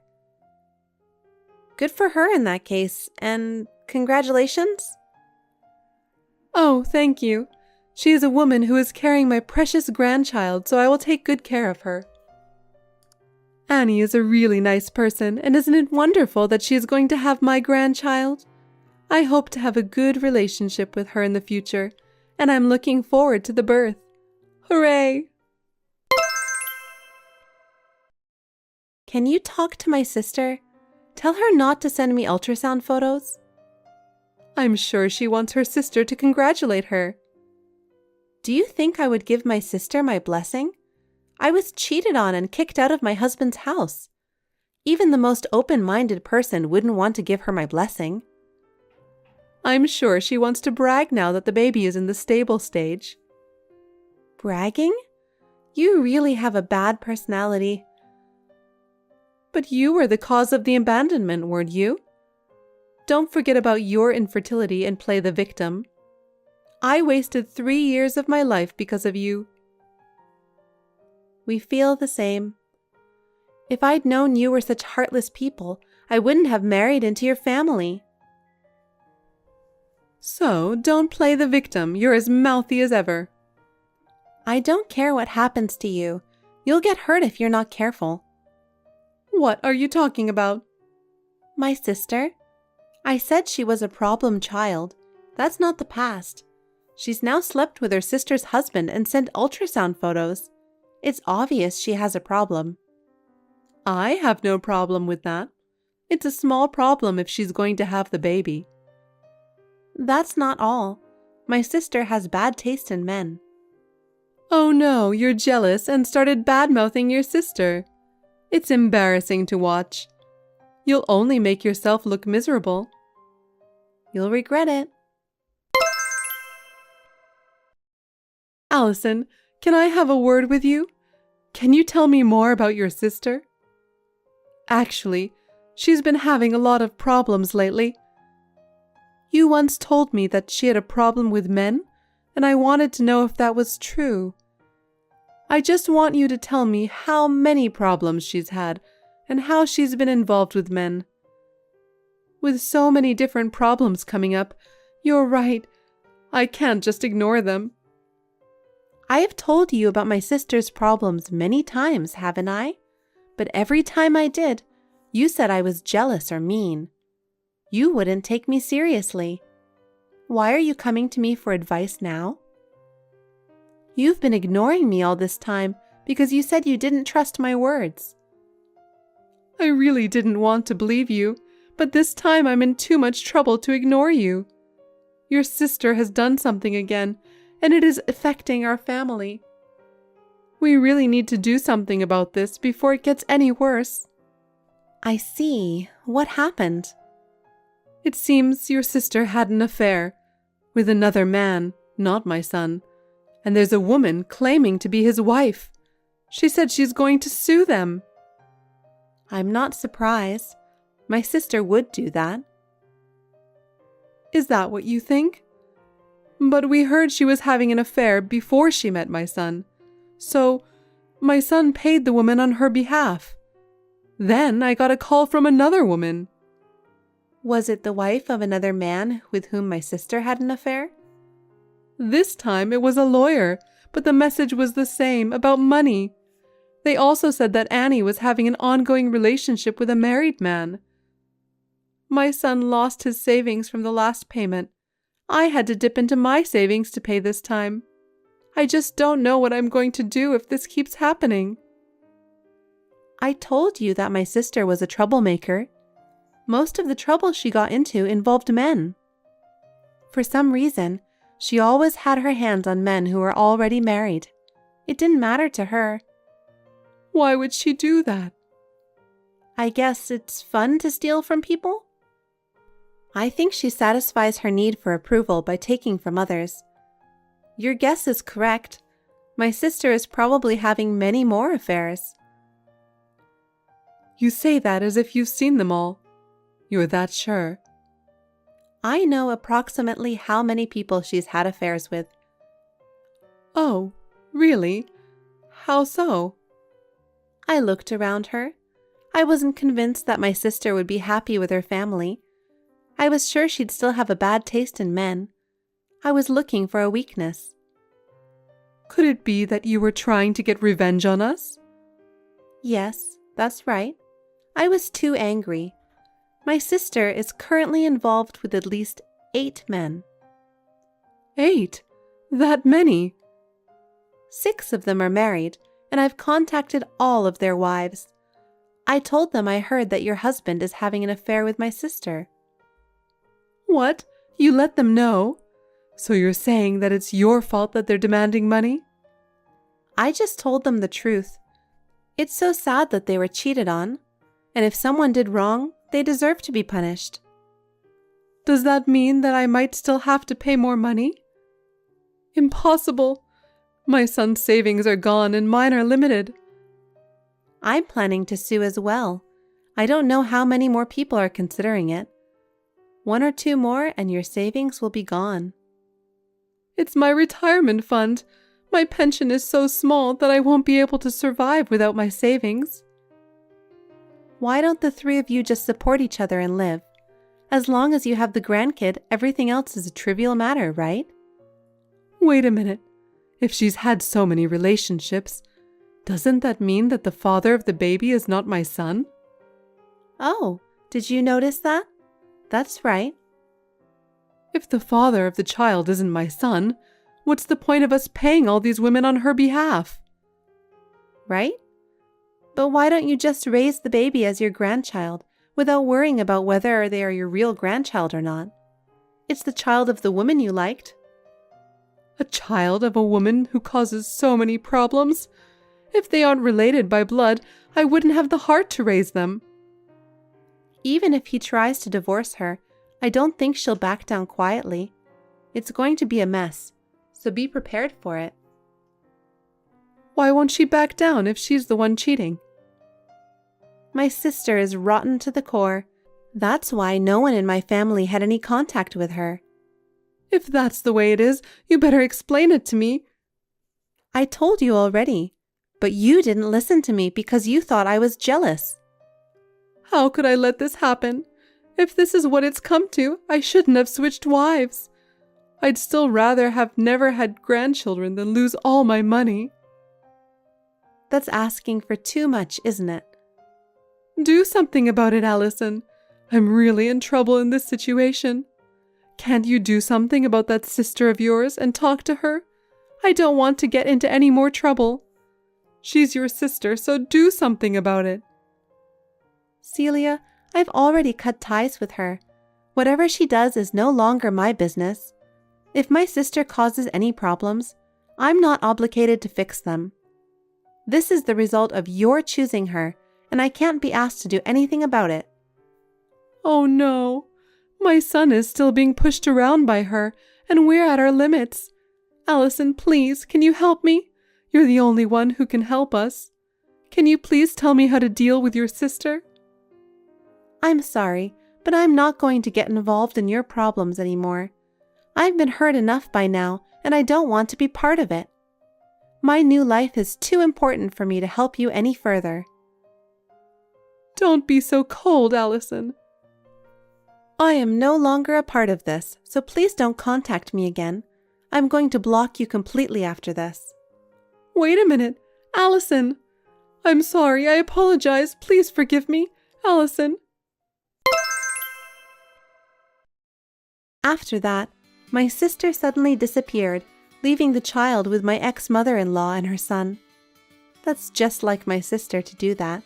Speaker 3: Good for her in that case, and congratulations.
Speaker 4: Oh, thank you. She is a woman who is carrying my precious grandchild, so I will take good care of her. Annie is a really nice person, and isn't it wonderful that she is going to have my grandchild? I hope to have a good relationship with her in the future, and I'm looking forward to the birth. Hooray!
Speaker 3: Can you talk to my sister? Tell her not to send me ultrasound photos.
Speaker 4: I'm sure she wants her sister to congratulate her.
Speaker 3: Do you think I would give my sister my blessing? I was cheated on and kicked out of my husband's house. Even the most open-minded person wouldn't want to give her my blessing.
Speaker 4: I'm sure she wants to brag now that the baby is in the stable stage.
Speaker 3: Bragging? You really have a bad personality.
Speaker 4: But you were the cause of the abandonment, weren't you? Don't forget about your infertility and play the victim. I wasted 3 years of my life because of you.
Speaker 3: We feel the same. If I'd known you were such heartless people, I wouldn't have married into your family.
Speaker 4: So, don't play the victim. You're as mouthy as ever.
Speaker 3: I don't care what happens to you. You'll get hurt if you're not careful.
Speaker 4: What are you talking about?
Speaker 3: My sister? I said she was a problem child. That's not the past. She's now slept with her sister's husband and sent ultrasound photos. It's obvious she has a problem.
Speaker 4: I have no problem with that. It's a small problem if she's going to have the baby.
Speaker 3: That's not all. My sister has bad taste in men.
Speaker 4: Oh no, you're jealous and started bad-mouthing your sister. It's embarrassing to watch. You'll only make yourself look miserable.
Speaker 3: You'll regret it.
Speaker 4: Allison, can I have a word with you? Can you tell me more about your sister? Actually, she's been having a lot of problems lately. You once told me that she had a problem with men, and I wanted to know if that was true. I just want you to tell me how many problems she's had and how she's been involved with men. With so many different problems coming up, you're right. I can't just ignore them.
Speaker 3: I have told you about my sister's problems many times, haven't I? But every time I did, you said I was jealous or mean. You wouldn't take me seriously. Why are you coming to me for advice now? You've been ignoring me all this time because you said you didn't trust my words.
Speaker 4: I really didn't want to believe you, but this time I'm in too much trouble to ignore you. Your sister has done something again, and it is affecting our family. We really need to do something about this before it gets any worse.
Speaker 3: I see. What happened?
Speaker 4: It seems your sister had an affair with another man, not my son, and there's a woman claiming to be his wife. She said she's going to sue them.
Speaker 3: I'm not surprised. My sister would do that.
Speaker 4: Is that what you think? But we heard she was having an affair before she met my son. So, my son paid the woman on her behalf. Then I got a call from another woman.
Speaker 3: Was it the wife of another man with whom my sister had an affair?
Speaker 4: This time it was a lawyer, but the message was the same, about money. They also said that Annie was having an ongoing relationship with a married man. My son lost his savings from the last payment. I had to dip into my savings to pay this time. I just don't know what I'm going to do if this keeps happening.
Speaker 3: I told you that my sister was a troublemaker. Most of the trouble she got into involved men. For some reason, she always had her hands on men who were already married. It didn't matter to her.
Speaker 4: Why would she do that?
Speaker 3: I guess it's fun to steal from people? I think she satisfies her need for approval by taking from others. Your guess is correct. My sister is probably having many more affairs.
Speaker 4: You say that as if you've seen them all. You're that sure.
Speaker 3: I know approximately how many people she's had affairs with.
Speaker 4: Oh, really? How so?
Speaker 3: I looked around her. I wasn't convinced that my sister would be happy with her family. I was sure she'd still have a bad taste in men. I was looking for a weakness.
Speaker 4: Could it be that you were trying to get revenge on us?
Speaker 3: Yes, That's right. I was too angry. My sister is currently involved with at least 8 men.
Speaker 4: 8? That many?
Speaker 3: 6 of them are married, and I've contacted all of their wives. I told them I heard that your husband is having an affair with my sister.
Speaker 4: What? You let them know? So you're saying that it's your fault that they're demanding money?
Speaker 3: I just told them the truth. It's so sad that they were cheated on, and if someone did wrong, they deserve to be punished.
Speaker 4: Does that mean that I might still have to pay more money? Impossible. My son's savings are gone and mine are limited.
Speaker 3: I'm planning to sue as well. I don't know how many more people are considering it. 1 or 2 more and your savings will be gone.
Speaker 4: It's my retirement fund. My pension is so small that I won't be able to survive without my savings.
Speaker 3: Why don't the 3 of you just support each other and live? As long as you have the grandkid, everything else is a trivial matter, right?
Speaker 4: Wait a minute. If she's had so many relationships, doesn't that mean that the father of the baby is not my son?
Speaker 3: Oh, did you notice that? That's right.
Speaker 4: If the father of the child isn't my son, what's the point of us paying all these women on her behalf?
Speaker 3: Right? But why don't you just raise the baby as your grandchild without worrying about whether they are your real grandchild or not? It's the child of the woman you liked.
Speaker 4: A child of a woman who causes so many problems? If they aren't related by blood, I wouldn't have the heart to raise them.
Speaker 3: Even if he tries to divorce her, I don't think she'll back down quietly. It's going to be a mess, so be prepared for it.
Speaker 4: Why won't she back down if she's the one cheating?
Speaker 3: My sister is rotten to the core. That's why no one in my family had any contact with her.
Speaker 4: If that's the way it is, you better explain it to me.
Speaker 3: I told you already, but you didn't listen to me because you thought I was jealous.
Speaker 4: How could I let this happen? If this is what it's come to, I shouldn't have switched wives. I'd still rather have never had grandchildren than lose all my money.
Speaker 3: That's asking for too much, isn't it?
Speaker 4: Do something about it, Allison. I'm really in trouble in this situation. Can't you do something about that sister of yours and talk to her? I don't want to get into any more trouble. She's your sister, so do something about it.
Speaker 3: Celia, I've already cut ties with her. Whatever she does is no longer my business. If my sister causes any problems, I'm not obligated to fix them. This is the result of your choosing her, and I can't be asked to do anything about it.
Speaker 4: Oh no. My son is still being pushed around by her, and we're at our limits. Allison, please, can you help me? You're the only one who can help us. Can you please tell me how to deal with your sister?
Speaker 3: I'm sorry, but I'm not going to get involved in your problems anymore. I've been hurt enough by now, and I don't want to be part of it. My new life is too important for me to help you any further.
Speaker 4: Don't be so cold, Allison.
Speaker 3: I am no longer a part of this, so please don't contact me again. I'm going to block you completely after this.
Speaker 4: Wait a minute, Allison. I'm sorry, I apologize. Please forgive me, Allison.
Speaker 3: After that, my sister suddenly disappeared, leaving the child with my ex-mother-in-law and her son. That's just like my sister to do that.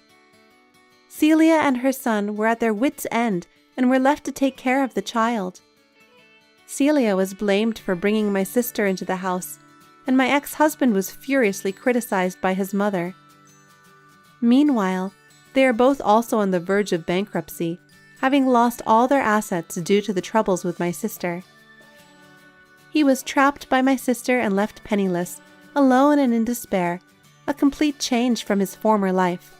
Speaker 3: Celia and her son were at their wits' end and were left to take care of the child. Celia was blamed for bringing my sister into the house, and my ex-husband was furiously criticized by his mother. Meanwhile, they are both also on the verge of bankruptcy, having lost all their assets due to the troubles with my sister. He was trapped by my sister and left penniless, alone and in despair, a complete change from his former life.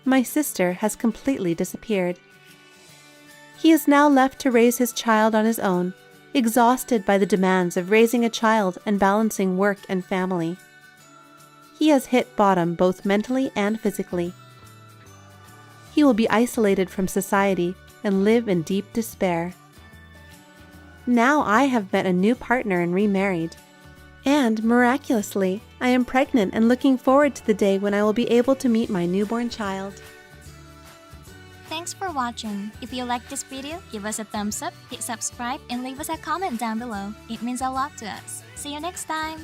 Speaker 3: My sister has completely disappeared. He is now left to raise his child on his own, exhausted by the demands of raising a child and balancing work and family. He has hit bottom both mentally and physically. He will be isolated from society and live in deep despair. Now I have met a new partner and remarried. And, miraculously, I am pregnant and looking forward to the day when I will be able to meet my newborn child.
Speaker 5: Thanks for watching. If you liked this video, give us a thumbs up, hit subscribe, and leave us a comment down below. It means a lot to us. See you next time!